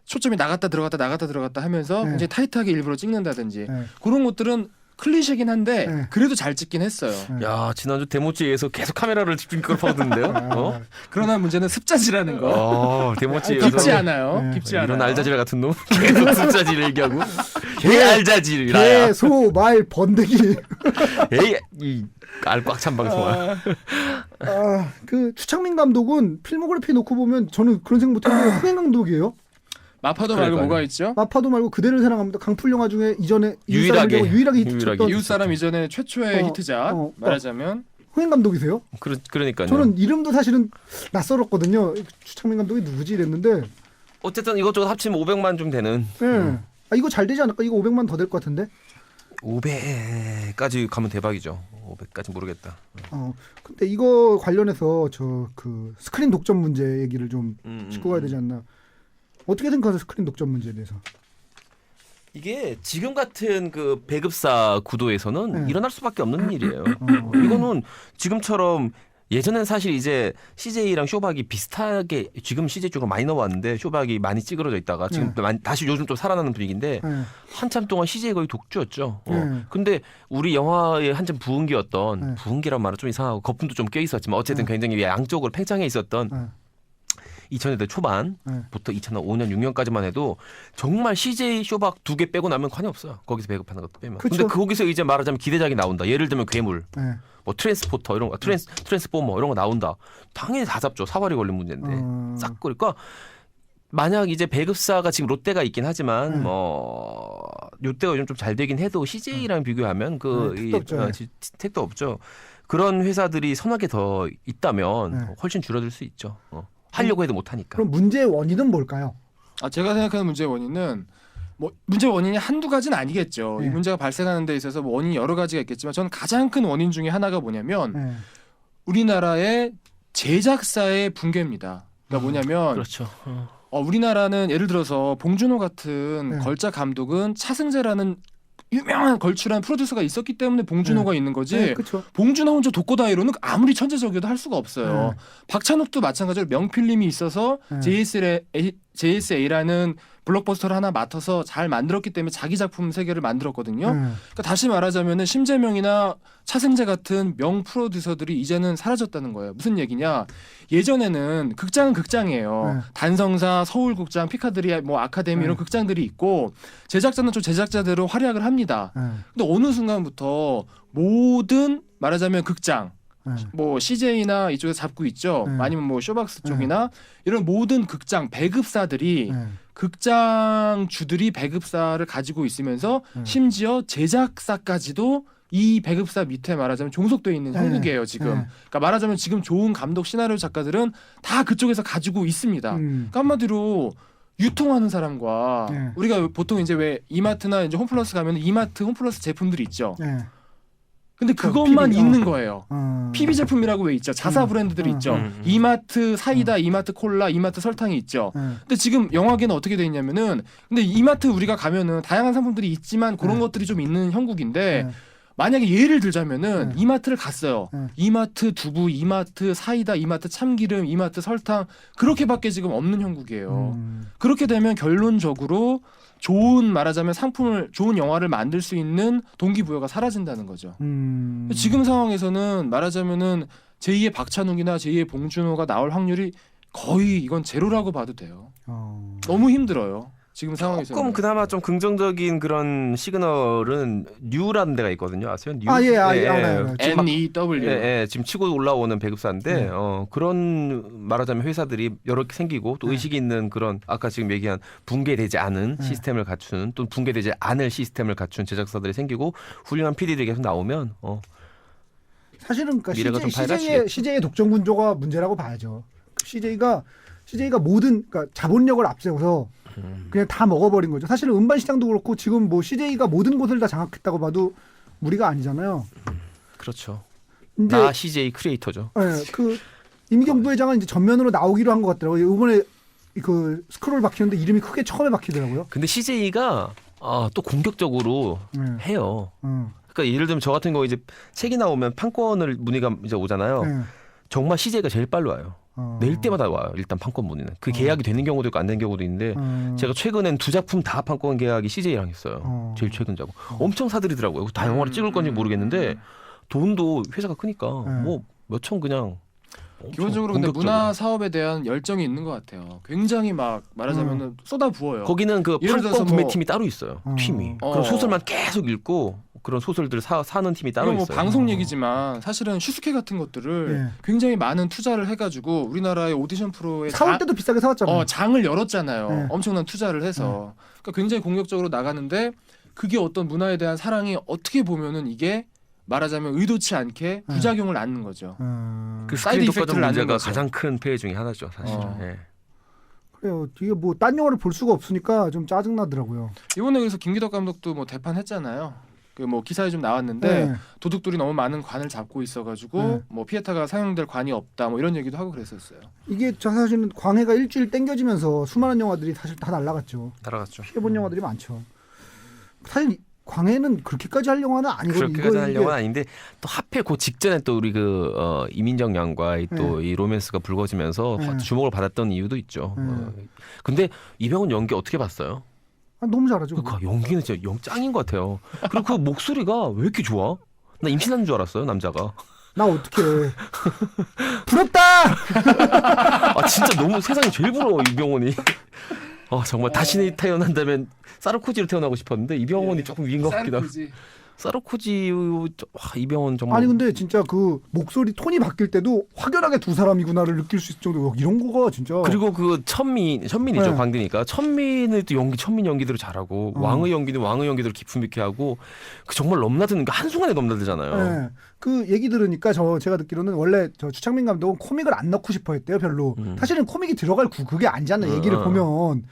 초점이 나갔다 들어갔다 하면서
네.
굉장히 타이트하게 일부러 찍는다든지
네.
그런 것들은 클리셰긴 한데
네.
그래도 잘 찍긴 했어요.
네.
야 지난주 데모지에서 계속 카메라를 빙글파우던데요.
아,
그러나 문제는 습자지라는 거.
데모지에서
깊지 않아요.
네.
깊지 않아요.
이런 알자질 같은 놈 계속 숫자질 얘기하고 개 알자질이라야.
개, 소, 말, 번데기.
에이 이 알 꽉 찬 방송아.
그 추창민 감독은 필모그래피 놓고 보면 저는 그런 생각 못했는데 흥행 감독이에요.
마파도 말고
그러니까요.
뭐가 있죠?
마파도 말고 그대를 사랑합니다. 강풀 영화 중에 이전에
유일하게
유일하게 히트
유일하게.
쳤던
이웃 사람 이전에 최초의
어,
히트작 말하자면
흥행 감독이세요?
그러니까요.
저는 이름도 사실은 낯설었거든요. 추창민 감독이 누구지 이랬는데.
어쨌든 이것저것 합치면 500만 좀 되는.
예. 이거 잘 되지 않을까? 이거 500만 더 될 것 같은데.
500까지 가면 대박이죠. 500까지 모르겠다.
근데 이거 관련해서 저 그 스크린 독점 문제 얘기를 좀 짚고 가야 되지 않나. 어떻게 생각하세요? 스크린 독점 문제에 대해서?
이게 지금 같은 그 배급사 구도에서는
네.
일어날 수밖에 없는 일이에요. 이거는 지금처럼 예전에는 사실 이제 CJ랑 쇼박이 비슷하게 지금 CJ 쪽으로 많이 넘어왔는데 쇼박이 많이 찌그러져 있다가 지금 다시 요즘 좀 살아나는 분위기인데
네.
한참 동안 CJ 거의 독주였죠.
네.
근데 우리 영화의 한참 부흥기였던
네.
부흥기란 말은 좀 이상하고 거품도 좀 껴 있었지만 어쨌든 굉장히 양쪽으로 팽창해 있었던 2000년대 초반부터 2005년 6년까지만 해도 정말 CJ 쇼박 2개 빼고 나면 관이 없어요. 거기서 배급하는 것도 빼면.
그쵸.
근데 거기서 이제 말하자면 기대작이 나온다. 예를 들면 괴물,
네.
뭐 트랜스포터 이런 거, 트랜스포머 이런 거 나온다. 당연히 다 잡죠. 사활이 걸린 문제인데 싹 그러니까 만약 이제 배급사가 지금 롯데가 있긴 하지만 뭐 롯데가 요즘 좀 잘 되긴 해도 CJ랑 비교하면
택도 없죠.
택도 없죠. 그런 회사들이 서너 개 더 있다면
네.
훨씬 줄어들 수 있죠. 하려고 해도 못 하니까.
그럼 문제의 원인은 뭘까요?
제가 생각하는 문제의 원인은 뭐 문제의 원인이 한두 가지는 아니겠죠.
네.
이 문제가 발생하는 데 있어서 뭐 원인이 여러 가지가 있겠지만 저는 가장 큰 원인 중에 하나가 뭐냐면
네.
우리나라의 제작사의 붕괴입니다. 그러니까 뭐냐면
그렇죠.
우리나라는 예를 들어서 봉준호 같은
네.
걸작 감독은 차승재라는 유명한 걸출한 프로듀서가 있었기 때문에 봉준호가 있는 거지.
네, 그렇죠.
봉준호 혼자 독고다이로는 아무리 천재적이어도 할 수가 없어요.
네.
박찬욱도 마찬가지로 명필님이 있어서
네.
JSA라는 블록버스터를 하나 맡아서 잘 만들었기 때문에 자기 작품 세계를 만들었거든요. 그러니까 다시 말하자면은 심재명이나 차승재 같은 명 프로듀서들이 이제는 사라졌다는 거예요. 무슨 얘기냐? 예전에는 극장은 극장이에요.
네.
단성사, 서울극장, 피카드리, 뭐 아카데미 이런
네.
극장들이 있고 제작자는 좀 제작자대로 활약을 합니다.
네.
근데 어느 순간부터 모든 말하자면 극장
네.
뭐 CJ나 이쪽에 잡고 있죠.
네.
아니면 뭐 쇼박스 쪽이나 이런 모든 극장 배급사들이
네.
극장 주들이 배급사를 가지고 있으면서
네.
심지어 제작사까지도 이 배급사 밑에 말하자면 종속돼 있는
네.
형국이에요 지금.
네.
그러니까 말하자면 지금 좋은 감독 시나리오 작가들은 다 그쪽에서 가지고 있습니다. 그러니까 한마디로 유통하는 사람과
네.
우리가 보통 이제 왜 이마트나 이제 홈플러스 가면 이마트 홈플러스 제품들이 있죠.
네.
근데
그
그것만
PB,
있는 거예요.
어.
PB 제품이라고 왜 있죠? 자사 브랜드들이 있죠. 이마트 사이다, 이마트 콜라, 이마트 설탕이 있죠.
네.
근데 지금 영화계는 어떻게 돼 있냐면은 근데 이마트 우리가 가면은 다양한 상품들이 있지만 그런
네.
것들이 좀 있는 형국인데
네.
만약에 예를 들자면은
네.
이마트를 갔어요.
네.
이마트 두부, 이마트 사이다, 이마트 참기름, 이마트 설탕 그렇게밖에 지금 없는 형국이에요. 그렇게 되면 결론적으로 좋은 말하자면 상품을 좋은 영화를 만들 수 있는 동기부여가 사라진다는 거죠. 지금 상황에서는 말하자면은 제2의 박찬욱이나 제2의 봉준호가 나올 확률이 거의 이건 제로라고 봐도 돼요. 너무 힘들어요. 지금 상황에서는.
조금 그나마 좀 긍정적인 그런 시그널은 뉴라는 데가 있거든요. 아세요? 뉴?
아, 예, 알아요.
지금
NEW.
지금 치고 올라오는 배급사인데
네.
그런 말하자면 회사들이 여러 개 생기고 또
네.
의식이 있는 그런 아까 지금 얘기한 붕괴되지 않은
네.
시스템을 갖춘 또 붕괴되지 않을 시스템을 갖춘 제작사들이 생기고 훌륭한 PD들이 계속 나오면
사실은 그러니까
미래가 좀 밝아지겠죠.
CJ의 독점 군조가 문제라고 봐야죠. CJ가 모든 그러니까 자본력을 앞세워서 그냥 다 먹어버린 거죠. 사실은 음반 시장도 그렇고 지금 뭐 CJ가 모든 곳을 다 장악했다고 봐도 무리가 아니잖아요.
그렇죠.
이제
나 CJ 크리에이터죠.
그 이미경 부회장은 이제 전면으로 나오기로 한 것 같더라고요. 이번에 그 스크롤 박히는데 이름이 크게 처음에 박히더라고요.
근데 CJ가 또 공격적으로 해요. 그러니까 예를 들면 저 같은 경우 이제 책이 나오면 판권을 문의가 이제 오잖아요. 정말 CJ가 제일 빨리 와요. 내일 때마다 와요. 일단 판권 문의는. 그 계약이 되는 경우도 있고 안 되는 경우도 있는데 제가 최근엔 2작품 다 판권 계약이 CJ랑 했어요. 제일 최근자고. 엄청 사들이더라고요. 다 영화를 찍을 건지 모르겠는데 돈도 회사가 크니까 뭐 몇천 그냥.
기본적으로 근데 문화 사업에 대한 열정이 있는 것 같아요. 굉장히 막 말하자면 쏟아 부어요.
거기는 그
예를 들어서
판권
뭐-
구매팀이 따로 있어요. 팀이. 그럼 소설만 계속 읽고 그런 소설들 사는 팀이 따로
이거 뭐
있어요.
방송 얘기지만 사실은 슈스케 같은 것들을 굉장히 많은 투자를 해가지고 우리나라의 오디션 프로에
사올 때도 비싸게 사왔잖아요.
장을 열었잖아요.
네.
엄청난 투자를 해서 그러니까 굉장히 공격적으로 나가는데 그게 어떤 문화에 대한 사랑이 어떻게 보면은 이게 말하자면 의도치 않게 부작용을 낳는 거죠.
그
사이드
스크린
이펙트를
독과점
낳는
문제가
거죠.
가장 큰 폐해 중에 하나죠, 사실은. 예.
그래요. 이게 뭐 딴 영화를 볼 수가 없으니까 좀 짜증 나더라고요.
이번에 그래서 김기덕 감독도 뭐 대판했잖아요. 그 뭐 기사에 좀 나왔는데
네.
도둑들이 너무 많은 관을 잡고 있어가지고
네.
뭐 피에타가 사용될 관이 없다 뭐 이런 얘기도 하고 그랬었어요.
이게 저 사실은 광해가 일주일 땡겨지면서 수많은 영화들이 사실 다 날아갔죠.
날아갔죠.
피해본 영화들이 많죠. 사실 광해는 그렇게까지 할 영화는 아니거든요.
그렇게까지 할 영화는 아닌데 또 하필 그 직전에 또 우리 그 이민정 양과의 또 이 로맨스가 불거지면서
네.
주목을 받았던 이유도 있죠.
네.
근데 이병헌 연기 어떻게 봤어요?
아, 너무 잘하죠.
그러니까 연기는 진짜 짱인 것 같아요. 그리고 그 목소리가 왜 이렇게 좋아? 나 임신한 줄 알았어요, 남자가.
나 어떻게 부럽다.
아 진짜 너무 세상에 제일 부러워 이병헌이. 정말 다시 태어난다면 사르코지로 태어나고 싶었는데 이병헌이 조금 위인 것 같기도 하고. 사르코지 이병헌 정말.
아니 근데 진짜 그 목소리 톤이 바뀔 때도 확연하게 두 사람이구나를 느낄 수 있을 정도 이런 거가 진짜.
그리고 그 천민이죠.
네.
광대니까 천민을 또 천민 연기대로 잘하고 왕의 연기는 왕의 연기대로 기품 있게 하고 그 정말 넘나드는 그 한순간에 넘나들잖아요.
네. 그 얘기 들으니까 제가 듣기로는 원래 저 추창민 감독은 코믹을 안 넣고 싶어 했대요 별로. 사실은 코믹이 들어갈 그게 아니잖아. 얘기를 보면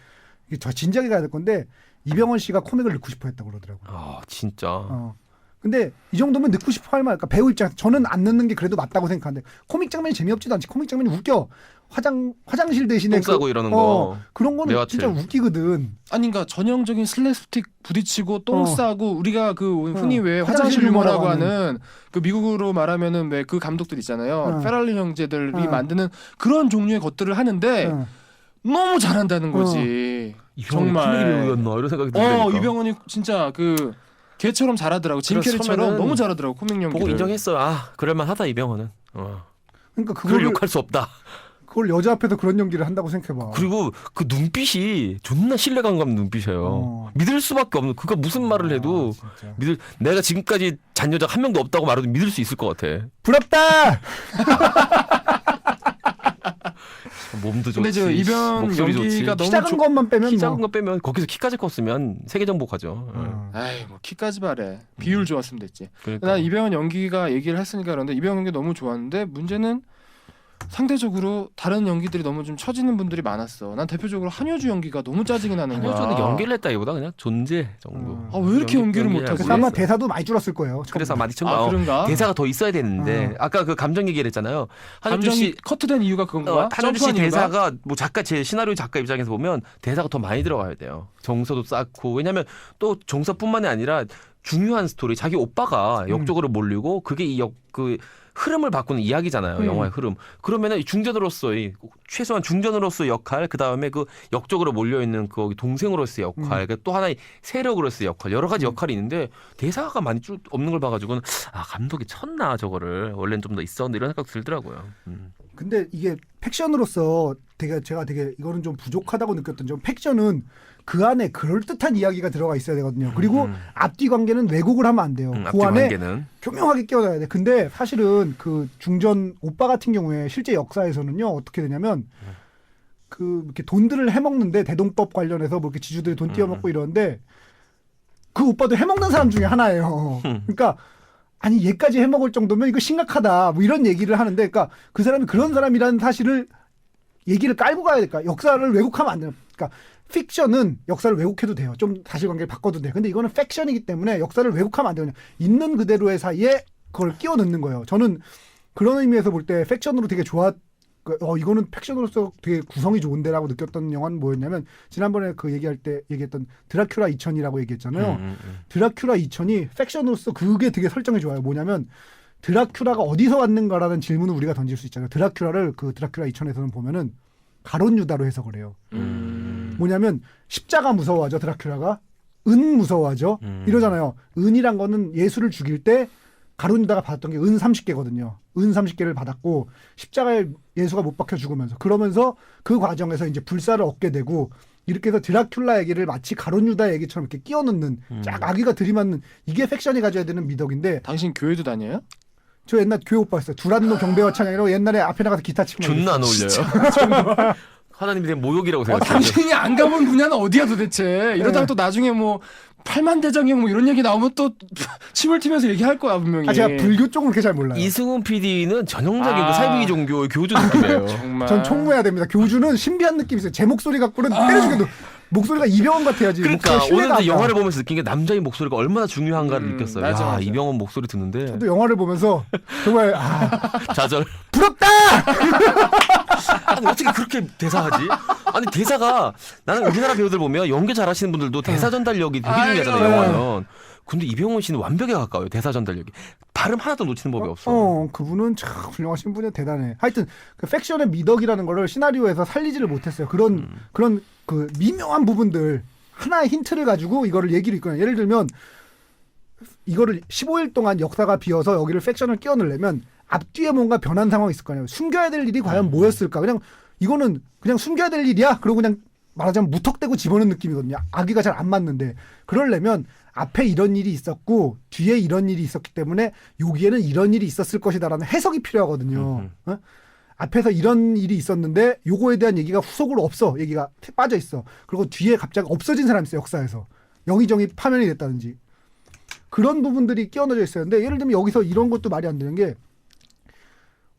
이게 저 진지하게 가야 될 건데 이병헌 씨가 코믹을 넣고 싶어 했다고 그러더라고요.
진짜.
근데 이 정도면 넣고 싶어 할 말. 그러니까 배우 입장에서 저는 안 넣는 게 그래도 맞다고 생각하는데 코믹 장면이 재미없지도 않지. 코믹 장면이 웃겨. 화장실 대신에
똥 싸고 이러는 거.
그런 거는
매화칠.
진짜 웃기거든.
아닌가 전형적인 슬랩스틱 부딪히고 똥 싸고 우리가 그 흔히 왜
화장실
화장실 유머라고
유머라고
하는 그 미국으로 말하면은 왜 그 감독들 있잖아요. 페랄리 형제들이
어.
만드는 그런 종류의 것들을 하는데 너무 잘한다는 거지.
이병헌이
정말.
코미디 배우였나 이런 생각이 들으니까.
이병헌이 진짜 그 걔처럼 잘하더라고. 짐
그래서
캐리처럼
처음에는
너무 잘하더라고 코믹 연기를.
보고 인정했어요. 그럴만하다 이병헌은.
그러니까
그걸 욕할 수 없다.
그걸 여자 앞에서 그런 연기를 한다고 생각해봐.
그리고 그 눈빛이 존나 신뢰감 가는 눈빛이에요. 믿을 수밖에 없는. 그가 무슨 말을 해도
진짜.
내가 지금까지 잔 여자 한 명도 없다고 말해도 믿을 수 있을 것 같아.
부럽다.
몸도 좋지.
근데 저 이병헌
목소리
연기가
좋지.
키
너무
작은 것만 빼면
키 작은
뭐.
거 빼면 거기서 키까지 컸으면 세계 정복하죠.
아이 뭐 키까지 바래. 비율 좋았으면 됐지.
그러니까.
난 이병헌 연기가 얘기를 했으니까 그런데 이병헌 연기 너무 좋았는데 문제는 상대적으로 다른 연기들이 너무 좀 처지는 분들이 많았어. 난 대표적으로 한효주 연기가 너무 짜증이 나는 거야.
한효주는 연기를 했다기보다 그냥 존재 정도.
왜 이렇게 연기를 못하지?
그래서 아마 대사도 많이 줄었을 거예요.
그래서 많이 친
아
거.
그런가?
대사가 더 있어야 되는데 아까 그 감정 얘기를 했잖아요. 한효주
감정이
씨
커트된 이유가 그건가?
한효주 씨
점프한 이유가?
대사가 뭐 제 시나리오 작가 입장에서 보면 대사가 더 많이 들어가야 돼요. 정서도 쌓고. 왜냐면 또 정서뿐만이 아니라 중요한 스토리 자기 오빠가 역적으로 몰리고 그게 그 흐름을 바꾸는 이야기잖아요. 영화의 흐름. 그러면은 중전으로서의 최소한 중전으로서의 역할, 그 다음에 그 역적으로 몰려 있는 그 동생으로서의 역할, 그러니까 또 하나의 세력으로서의 역할, 여러 가지 역할이 있는데 대사가 많이 없는 걸 봐가지고는 감독이 쳤나 저거를 원래는 좀 더 있었는데 이런 생각 들더라고요.
근데 이게 팩션으로서 제가 되게 이거는 좀 부족하다고 느꼈던 점, 팩션은 그 안에 그럴듯한 이야기가 들어가 있어야 되거든요. 그리고 앞뒤 관계는 왜곡을 하면 안 돼요.
앞뒤
그 안에
관계는
교묘하게 끼워놔야 돼. 근데 사실은 그 중전 오빠 같은 경우에 실제 역사에서는요 어떻게 되냐면 그 이렇게 돈들을 해먹는데 대동법 관련해서 뭐 이렇게 지주들이 돈 띄어먹고 이러는데 그 오빠도 해먹는 사람 중에 하나예요. 그러니까 아니 얘까지 해먹을 정도면 이거 심각하다 뭐 이런 얘기를 하는데, 그러니까 그 사람이 그런 사람이라는 사실을 얘기를 깔고 가야 될까. 역사를 왜곡하면 안 돼요. 그러니까 픽션은 역사를 왜곡해도 돼요. 좀 사실관계를 바꿔도 돼. 근데 이거는 팩션이기 때문에 역사를 왜곡하면 안 돼요. 그냥 있는 그대로의 사이에 그걸 끼워 넣는 거예요. 저는 그런 의미에서 볼 때 팩션으로 되게 이거는 팩션으로서 되게 구성이 좋은데라고 느꼈던 영화는 뭐였냐면, 지난번에 그 얘기했던 드라큘라 2000이라고 얘기했잖아요. 드라큘라 2000이 팩션으로서 그게 되게 설정이 좋아요. 뭐냐면 드라큘라가 어디서 왔는가라는 질문을 우리가 던질 수 있잖아요. 드라큘라를 그 드라큘라 2000에서는 보면은 가론 유다로 해석을 해요. 뭐냐면 십자가 무서워하죠. 드라큘라가 은 무서워하죠. 이러잖아요. 은이란 거는 예수를 죽일 때 가론 유다가 받았던 게 은 30개거든요. 은 30개를 받았고 십자가에 예수가 못 박혀 죽으면서, 그러면서 그 과정에서 이제 불사를 얻게 되고, 이렇게 해서 드라큘라 얘기를 마치 가론 유다 얘기처럼 이렇게 끼워 넣는 쫙 아기가 들이맞는, 이게 팩션이 가져야 되는 미덕인데.
당신 교회도 다녀요?
저 옛날 교회 오빠였어요. 두란노 경배와 찬양이라고 옛날에 앞에 나가서 기타 치고
존나 안 어울려요. 하나님이 된 모욕이라고 생각해요.
당신이 안 가본 분야는 어디야 도대체. 이러다가 또 나중에 뭐 팔만대장경 뭐 이런 얘기 나오면 또 침을 튀면서 얘기할 거야 분명히.
제가 불교 쪽은 그렇게 잘 몰라요.
이승훈 PD는 전형적인 그 사이비기 종교의 교주 느낌이에요.
정말.
전 총무해야 됩니다. 교주는 신비한 느낌이 있어요. 제 목소리 갖고는 때려주겠도 목소리가 이병헌 같아야지.
그러니까
목소리가 신뢰가
오늘도
안 가.
영화를 보면서 느낀 게 남자의 목소리가 얼마나 중요한가를 느꼈어요.
맞아,
야,
맞아.
이병헌 목소리 듣는데
저도 영화를 보면서 정말
좌절.
부럽다.
아니 어떻게 그렇게 대사하지? 아니 대사가 나는 우리나라 배우들 보면 연기 잘하시는 분들도 대사 전달력이 되게 중요하잖아요.
아이고.
영화는. 근데 이병헌 씨는 완벽에 가까워요. 대사 전달력이. 발음 하나도 놓치는 법이 없어.
그분은 참 훌륭하신 분이야. 대단해. 하여튼 그 팩션의 미덕이라는 거를 시나리오에서 살리지를 못했어요. 그런 그 미묘한 부분들 하나의 힌트를 가지고 이거를 얘기를 있거나 예를 들면 이거를 15일 동안 역사가 비어서 여기를 팩션을 끼워 넣으려면 앞뒤에 뭔가 변한 상황이 있을 거 아니에요. 숨겨야 될 일이 과연 뭐였을까? 그냥 이거는 그냥 숨겨야 될 일이야. 그리고 그냥 말하자면 무턱대고 집어넣는 느낌이거든요. 아기가 잘 안 맞는데 그러려면 앞에 이런 일이 있었고 뒤에 이런 일이 있었기 때문에 여기에는 이런 일이 있었을 것이다라는 해석이 필요하거든요. 어? 앞에서 이런 일이 있었는데 요거에 대한 얘기가 후속으로 없어. 얘기가 빠져 있어. 그리고 뒤에 갑자기 없어진 사람이 있어요. 역사에서. 영의정이 파면이 됐다든지. 그런 부분들이 끼워 넣어져 있어요. 근데 예를 들면 여기서 이런 것도 말이 안 되는 게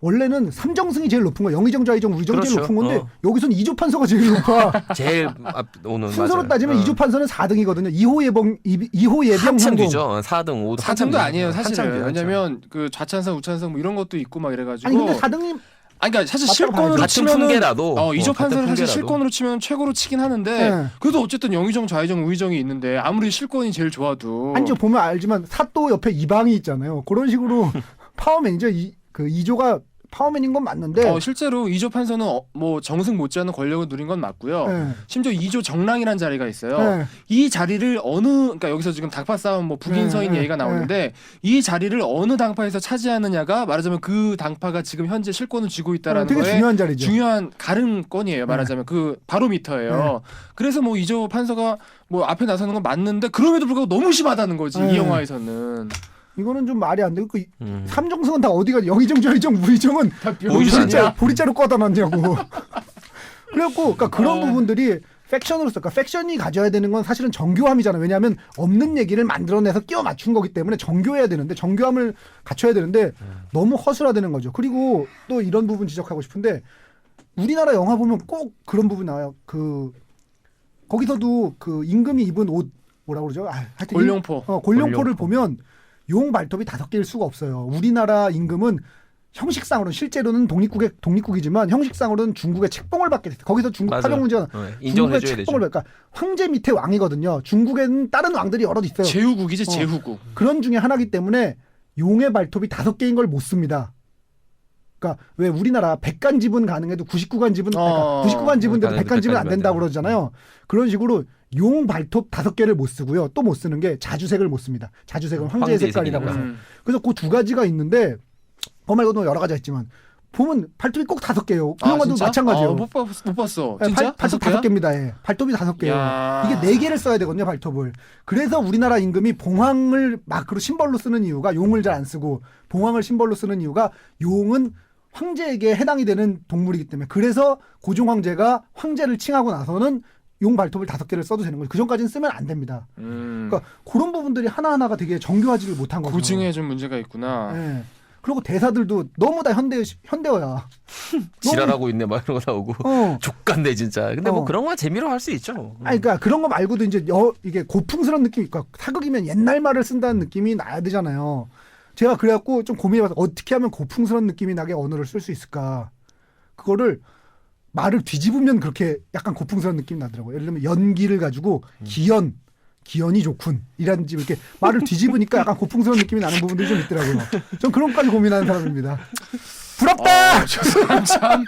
원래는 삼정승이 제일 높은 거야. 영의정, 좌의정, 우의정이 제일
그렇죠.
높은 건데 여기서는 이조 판서가 제일 높아.
제일 앞 오는
순서로
맞아요.
따지면 이조 판서는 4등이거든요. 2호 예병
한참
항공.
뒤죠. 4등, 5등.
4등도 아니에요
한참
사실은.
뒤죠, 한참.
왜냐면 그 좌찬성, 우찬성 뭐 이런 것도 있고 막 이래가지고.
아니 근데 4등이
아니 그러니까 사실
맞다고
실권으로
같은
치면은
풍계라도
이조
같은
판서는 사실
풍계라도.
실권으로 치면 최고로 치긴 하는데
네.
그래도 어쨌든 영의정, 좌의정, 우의정이 있는데 아무리 실권이 제일 좋아도
아니죠. 보면 알지만 사또 옆에 이방이 있잖아요. 그런 식으로 파워맨이죠. 그 이조가 파워맨인 건 맞는데
실제로 이조 판서는 뭐 정승 못지않은 권력을 누린 건 맞고요.
네.
심지어 이조 정랑이라는 자리가 있어요.
네.
이 자리를 그러니까 여기서 지금 당파 싸움 뭐 북인 서인
네,
얘기가
네,
나오는데 이 자리를 어느 당파에서 차지하느냐가 말하자면 그 당파가 지금 현재 실권을 쥐고 있다라는
되게
거에
중요한 자리죠.
중요한 가름권이에요. 말하자면 그 바로미터예요.
네.
그래서 뭐 이조 판서가 뭐 앞에 나서는 건 맞는데 그럼에도 불구하고 너무 심하다는 거지.
네.
이 영화에서는.
이거는 좀 말이 안 되고 삼정승은 다 어디가 영의정, 좌의정, 우의정은
보이지도 않냐?
보리자루 꺼다 놨냐고. 그래갖고 그러니까 그런
아.
부분들이 팩션으로서 그러니까 팩션이 가져야 되는 건 사실은 정교함이잖아요. 왜냐하면 없는 얘기를 만들어내서 끼워 맞춘 거기 때문에 정교해야 되는데 정교함을 갖춰야 되는데 너무 허술화되는 거죠. 그리고 또 이런 부분 지적하고 싶은데 우리나라 영화 보면 꼭 그런 부분 나와요. 그 거기서도 그 임금이 입은 옷 뭐라 그러죠? 하여튼
골룡포.
골룡포를 보면 용 발톱이 5개일 수가 없어요. 우리나라 임금은 형식상으로는 실제로는 독립국이지만 형식상으로는 중국의 책봉을 받게 됐어요. 거기서 중국
맞아.
파병 문제가
인정해줘야
중국의
되죠.
책봉을 받으니까 황제 밑에 왕이거든요. 중국에는 다른 왕들이 여러 있어요.
제후국이지 제후국.
그런 중에 하나이기 때문에 용의 발톱이 5개인 걸 못 씁니다. 그러니까 왜 우리나라 100간 지분 가능해도 99간 지분, 그러니까 99간 지분돼도 100간 지분 안 된다고 그러잖아요. 그런 식으로 용 발톱 5개를 못 쓰고요. 또 못 쓰는 게 자주색을 못 씁니다. 자주색은 황제의
황제의
색깔이라고 해서.
색이니까.
그래서 그 두 가지가 있는데 그 말고도 여러 가지가 있지만 보면 발톱이 꼭 5개예요. 그 영화도
진짜?
마찬가지예요.
못 봤어.
네,
진짜?
발톱 5개입니다. 예. 발톱이 5개예요.
야.
이게 4개를 써야 되거든요, 발톱을. 그래서 우리나라 임금이 봉황을 마크로 심벌로 쓰는 이유가 용을 잘 안 쓰고 봉황을 심벌로 쓰는 이유가 용은 황제에게 해당이 되는 동물이기 때문에 그래서 고종 황제가 황제를 칭하고 나서는 용 발톱을 5개를 써도 되는 거죠. 그 전까지는 쓰면 안 됩니다. 그러니까 그런 부분들이 하나하나가 되게 정교하지를 못한 거죠.
고증에 좀 문제가 있구나.
예. 그리고 대사들도 너무 다 현대어야.
지랄하고 있네 막 이런 거 나오고 족간데 진짜. 근데 뭐 그런 거 재미로 할 수 있죠.
아니, 그러니까 그런 거 말고도 이제 이게 고풍스러운 느낌이 있고 사극이면 옛날 말을 쓴다는 느낌이 나야 되잖아요. 제가 그래갖고 좀 고민해봐서 어떻게 하면 고풍스러운 느낌이 나게 언어를 쓸 수 있을까. 그거를 말을 뒤집으면 그렇게 약간 고풍스러운 느낌이 나더라고요. 예를 들면 연기를 가지고 기연이 좋군 이라든지 이렇게 말을 뒤집으니까 약간 고풍스러운 느낌이 나는 부분들이 좀 있더라고요. 전 그런 것까지 고민하는 사람입니다. 부럽다!
참.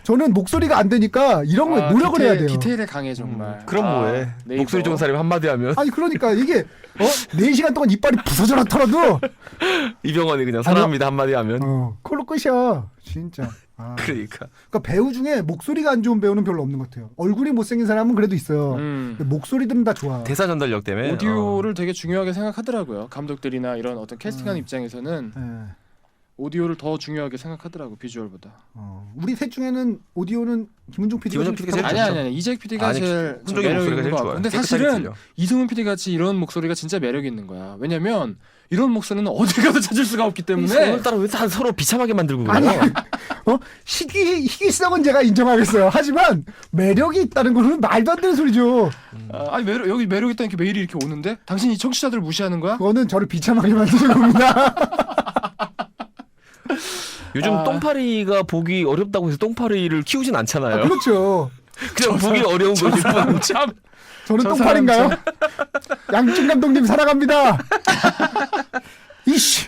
저는 목소리가 안 되니까 이런 거에 노력을 해야 돼요.
디테일에 강해 정말.
그럼 뭐해?
네이버.
목소리 좋은 사람이 한마디 하면
아니 그러니까 이게 4시간 동안 이빨이 부서져라 털어도
이병헌이 그냥 사랑합니다 한마디 하면
그걸로 끝이야. 진짜.
그러니까
그러니까 배우 중에 목소리가 안 좋은 배우는 별로 없는 것 같아요. 얼굴이 못생긴 사람은 그래도 있어요. 근데 목소리들은 다 좋아.
대사 전달력 때문에
오디오를 되게 중요하게 생각하더라고요. 감독들이나 이런 어떤 캐스팅하는 입장에서는
예.
오디오를 더 중요하게 생각하더라고 비주얼보다.
우리 셋 중에는 오디오는 김은종 PD가
김은종 PD가 제일
아니 이재익 PD가
아니,
제일
훈종의
매력
목소리가
있는
제일
거
좋아요.
같고. 근데
깨끗하게
사실은
들려.
이승훈 PD 같이 이런 목소리가 진짜 매력 있는 거야. 왜냐면 이런 목소리는 어디 가도 찾을 수가 없기 때문에
오늘따라 왜 다 서로 비참하게 만들고
아니,
그래요?
희귀성은 제가 인정하겠어요. 하지만 매력이 있다는 거는 말도 안 되는 소리죠.
아니 여기 매력 있다는 게 메일이 이렇게 오는데 당신이 청취자들 무시하는 거야?
그거는 저를 비참하게 만드는 겁니다.
요즘 똥파리가 보기 어렵다고 해서 똥파리를 키우진 않잖아요.
그렇죠.
그냥 보기 어려운 거지.
참.
저는
저
똥파리인가요? 양준 감독님 사랑합니다. 이씨.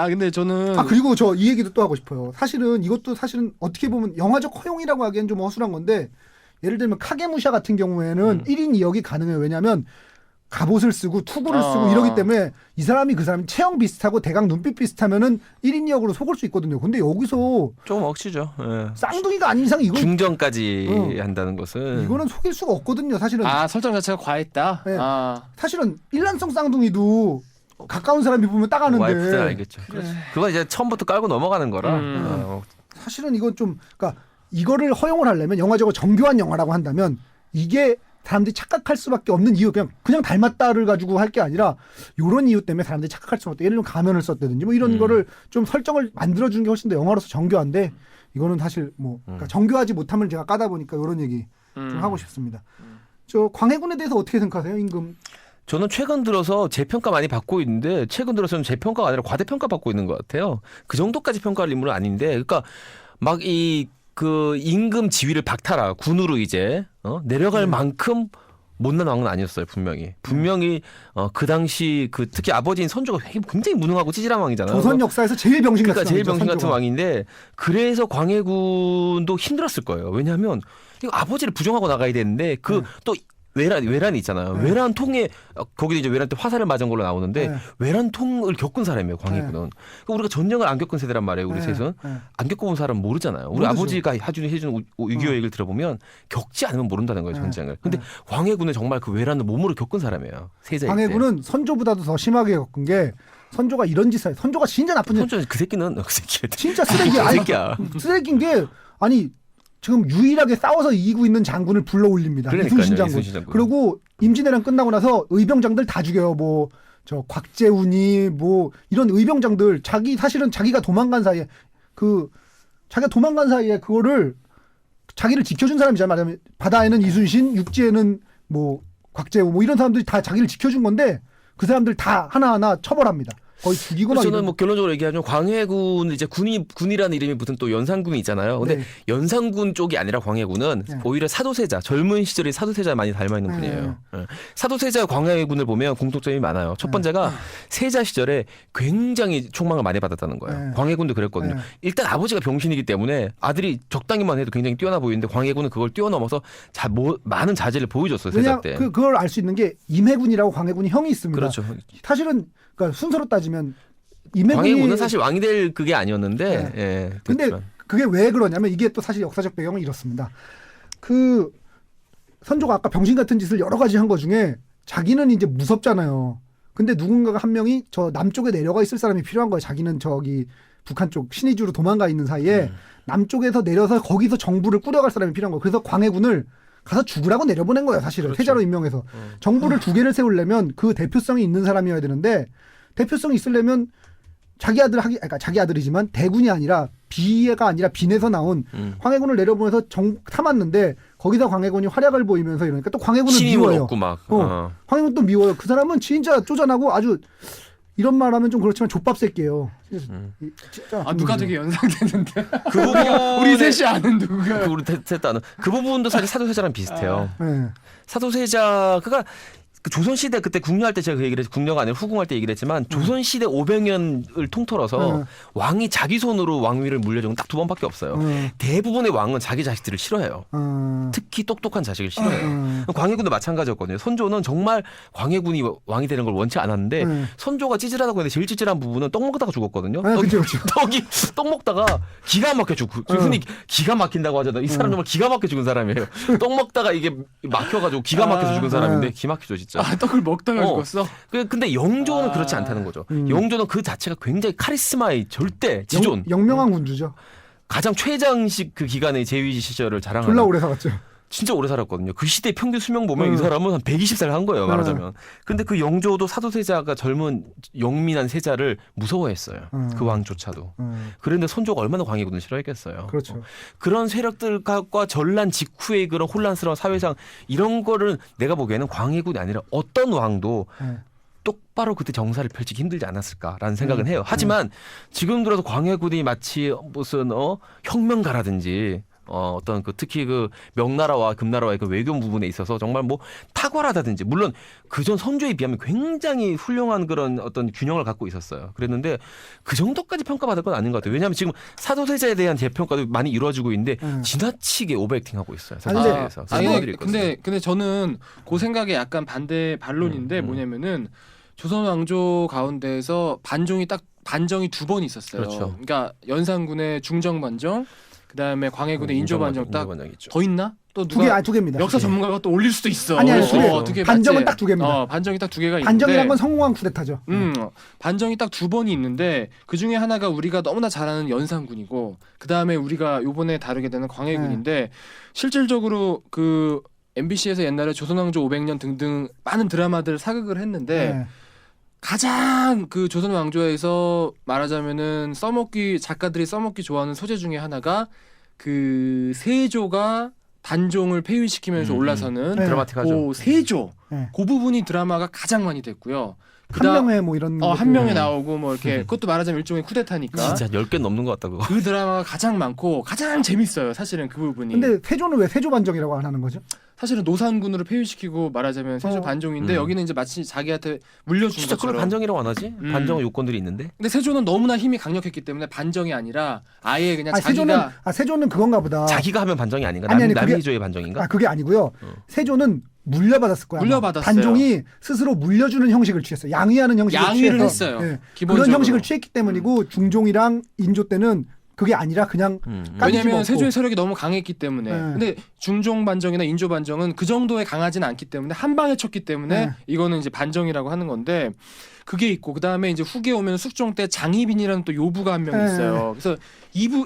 근데 저는
그리고 저 이 얘기도 또 하고 싶어요. 사실은 이것도 사실은 어떻게 보면 영화적 허용이라고 하기엔 좀 허술한 건데 예를 들면 카게무샤 같은 경우에는 1인 2역이 가능해요. 왜냐하면 갑옷을 쓰고 투구를 쓰고 이러기 때문에 이 사람이 그 사람이 체형 비슷하고 대강 눈빛 비슷하면은 1인 2역으로 속을 수 있거든요. 근데 여기서
좀 억지죠. 예.
쌍둥이가 아닌 이상 이건
중전까지 한다는 것은
이거는 속일 수가 없거든요. 사실은
설정 자체가 과했다.
네. 사실은 일란성 쌍둥이도 가까운 사람이 보면 따가는데
와이프들 알겠죠. 그건 이제 처음부터 깔고 넘어가는 거라.
사실은 이건 좀 그러니까 이거를 허용을 하려면 영화적으로 정교한 영화라고 한다면 이게 사람들이 착각할 수밖에 없는 이유 그냥 닮았다를 가지고 할 게 아니라 이런 이유 때문에 사람들이 착각할 수밖에 없다. 예를 들면 가면을 썼다든지 뭐 이런 거를 좀 설정을 만들어주는 게 훨씬 더 영화로서 정교한데 이거는 사실 뭐 그러니까 정교하지 못함을 제가 까다 보니까 이런 얘기 좀 하고 싶습니다. 저 광해군에 대해서 어떻게 생각하세요, 임금?
저는 최근 들어서 재평가 많이 받고 있는데 최근 들어서는 재평가가 아니라 과대평가 받고 있는 것 같아요. 그 정도까지 평가할 인물은 아닌데 그러니까 막 그 임금 지위를 박탈하 군으로 이제 내려갈 만큼 못난 왕은 아니었어요. 분명히 그 당시 그 특히 아버지인 선조가 굉장히 무능하고 찌질한 왕이잖아요.
조선 역사에서 제일 병신 같은
그러니까 제일 병신 같은
선조가.
왕인데 그래서 광해군도 힘들었을 거예요. 왜냐하면 이거 아버지를 부정하고 나가야 되는데 또 외란이 있잖아요. 외란 통에 거기도 이제 외란 때 화살을 맞은 걸로 나오는데 외란 통을 겪은 사람이에요. 광해군은. 그러니까 우리가 전쟁을 안 겪은 세대란 말이에요. 우리 셋은 안 겪어본 사람은 모르잖아요. 우리
모르죠.
아버지가 해준 6.25 얘기를 들어보면 겪지 않으면 모른다는 거예요. 전쟁을. 근데 광해군은 정말 그 외란을 몸으로 겪은 사람이에요. 세자일 때.
광해군은 선조보다도 더 심하게 겪은 게 선조가 이런 짓을 선조가 진짜 나쁜 짓.
선조 그 새끼는 그 새끼.
진짜 쓰레기야.
그 새끼야.
쓰레기인 게 아니 지금 유일하게 싸워서 이기고 있는 장군을 불러 올립니다.
그러니까요,
이순신 장군.
이순신 장군.
그리고 임진왜란 끝나고 나서 의병장들 다 죽여요. 뭐 저 곽재훈이 뭐 이런 의병장들 사실은 자기가 도망간 사이에 그거를 자기를 지켜준 사람이잖아요. 말하자면 바다에는 이순신, 육지에는 뭐 곽재우 뭐 이런 사람들이 다 자기를 지켜준 건데 그 사람들 다 하나하나 처벌합니다. 거의 죽이고 막.
저는 뭐 결론적으로 얘기하면 광해군 이제 군이라는 이름이 붙은 또 연산군이 있잖아요. 근데
네.
연산군 쪽이 아니라 광해군은 오히려 사도세자 젊은 시절에 사도세자 많이 닮아 있는 분이에요. 사도세자 광해군을 보면 공통점이 많아요. 첫 번째가 세자 시절에 굉장히 총망을 많이 받았다는 거예요. 광해군도 그랬거든요. 일단 아버지가 병신이기 때문에 아들이 적당히만 해도 굉장히 뛰어나 보이는데 광해군은 그걸 뛰어넘어서 많은 자질을 보여줬어요. 세자 때.
그걸 알 수 있는 게 임해군이라고 광해군이 형이 있습니다.
그렇죠.
사실은 그러니까 순서로 따지면
광해군은 사실 왕이 될 그게 아니었는데. 예,
근데 그게 왜 그러냐면 이게 또 사실 역사적 배경은 이렇습니다. 그 선조가 아까 병신 같은 짓을 여러 가지 한 거 중에 자기는 이제 무섭잖아요. 근데 누군가가 한 명이 저 남쪽에 내려가 있을 사람이 필요한 거예요. 자기는 저기 북한 쪽 신의주로 도망가 있는 사이에 남쪽에서 내려서 거기서 정부를 꾸려갈 사람이 필요한 거예요. 그래서 광해군을 가서 죽으라고 내려보낸 거예요. 사실은
그렇죠.
세자로 임명해서 정부를 두 개를 세우려면 그 대표성이 있는 사람이어야 되는데 대표성이 있으려면 그러니까 자기 아들이지만 대군이 아니라 비가 아니라 빈에서 나온 광해군을 내려보내서 삼았는데 거기서 광해군이 활약을 보이면서 이러니까 또 광해군을 미워요.
없고 막.
광해군 또 미워요. 그 사람은 진짜 쪼잔하고 아주 이런 말하면 좀 그렇지만 족밥 새끼예요. 진짜
누가 되게 연상되는데.
그 부분
우리 셋이 아는 누가.
우리 셋 아는 그 부분도 사실 사도세자랑 비슷해요.
네.
사도세자가 그 조선시대 그때 궁려할 때 제가 그 얘기를 궁려가 아니라 후궁할 때 얘기를 했지만 조선시대 500년을 통틀어서 왕이 자기 손으로 왕위를 물려준 건 딱 2번밖에 없어요. 대부분의 왕은 자기 자식들을 싫어해요. 특히 똑똑한 자식을 싫어해요. 광해군도 마찬가지였거든요. 선조는 정말 광해군이 왕이 되는 걸 원치 않았는데 선조가 찌질하다고 했는데 제일 찌질한 부분은 떡 먹다가 죽었거든요. 떡 먹다가 기가 막혀 죽고 흔히 기가 막힌다고 하잖아요. 이 사람 정말 기가 막혀 죽은 사람이에요. 떡 먹다가 이게 막혀가지고 기가 막혀서 죽은 사람인데 기막히죠 진짜.
떡을 먹다가 죽었어?
근데 영조는 그렇지 않다는 거죠. 영조는 그 자체가 굉장히 카리스마의 절대 지존.
영명한 군주죠.
가장 최장식 그 기간의 제위 시절을 자랑하는.
졸라 오래 살았죠.
진짜 오래 살았거든요. 그 시대 평균 수명 보면 이
음.
사람은 한 120살 한 거예요, 말하자면. 근데 그 영조도 사도세자가 젊은 영민한 세자를 무서워했어요. 그 왕조차도. 그런데 손조가 얼마나 광해군을 싫어했겠어요.
그렇죠.
그런 세력들과 전란 직후의 그런 혼란스러운 사회상 이런 거를 내가 보기에는 광해군이 아니라 어떤 왕도
네.
똑바로 그때 정사를 펼치기 힘들지 않았을까라는 생각은 해요. 하지만 지금 들어서 광해군이 마치 무슨 혁명가라든지 어떤 그 특히 그 명나라와 금나라와의 그 외교 부분에 있어서 정말 뭐 탁월하다든지 물론 그전 선조에 비하면 굉장히 훌륭한 그런 어떤 균형을 갖고 있었어요. 그랬는데 그 정도까지 평가받을 건 아닌 것 같아요. 왜냐하면 지금 사도세자에 대한 재평가도 많이 이루어지고 있는데 지나치게 오버액팅하고 있어요. 사도세자에 대해서.
근데 저는 그 생각에 약간 반대 반론인데 뭐냐면은 조선 왕조 가운데에서 반정이 두 번 있었어요.
그렇죠.
그러니까 연산군의 중정반정, 그다음에 광해군의 인조반정 딱 더 있나? 또
두 개입니다.
역사 전문가가 또 올릴 수도 있어.
아니,
두 개.
반정은 딱 두 개입니다.
반정이 딱 두 개가 있는데.
반정이란 건 성공한 쿠데타죠.
반정이 딱 두 번이 있는데 그 중에 하나가 우리가 너무나 잘 아는 연산군이고 그 다음에 우리가 요번에 다루게 되는 광해군인데 실질적으로 그 MBC에서 옛날에 조선왕조 500년 등등 많은 드라마들 사극을 했는데
네.
가장 그 조선 왕조에서 말하자면은 작가들이 써먹기 좋아하는 소재 중에 하나가 그 세조가 단종을 폐위시키면서 올라서는
네.
드라마틱하죠.
그 세조
네.
그 부분이 드라마가 가장 많이 됐고요.
한 명에 뭐 이런
한 명에 나오고 뭐 이렇게 그것도 말하자면 일종의 쿠데타니까
진짜 10개 넘는 것 같다 그거.
그 드라마가 가장 많고 가장 재밌어요. 사실은 그 부분이.
근데 세조는 왜 세조 반정이라고 안 하는 거죠?
사실은 노산군으로 폐위시키고 말하자면 세조 반종인데 여기는 이제 마치 자기한테 물려준
진짜 그걸
것처럼.
반정이라고 안 하지? 반정의 요건들이 있는데.
근데 세조는 너무나 힘이 강력했기 때문에 반정이 아니라 아예 그냥
세조는
자기가
세조는 그건가 보다.
자기가 하면 반정이 아닌가?
아니,
남이조의 반정인가?
그게 아니고요. 세조는 물려받았을 거야.
물려받았어요.
단종이 스스로 물려주는 형식을 취했어요. 양위하는 형식을
양위를
취해서,
했어요.
예,
기본적으로.
그런 형식을 취했기 때문이고 중종이랑 인조 때는 그게 아니라 그냥 까지
왜냐하면
집어먹고.
세조의 세력이 너무 강했기 때문에.
네.
근데 중종 반정이나 인조 반정은 그 정도에 강하진 않기 때문에 한 방에 쳤기 때문에
네.
이거는 이제 반정이라고 하는 건데 그게 있고 그 다음에 이제 후기에 오면 숙종 때 장희빈이라는 또 요부가 한 명
네.
있어요. 그래서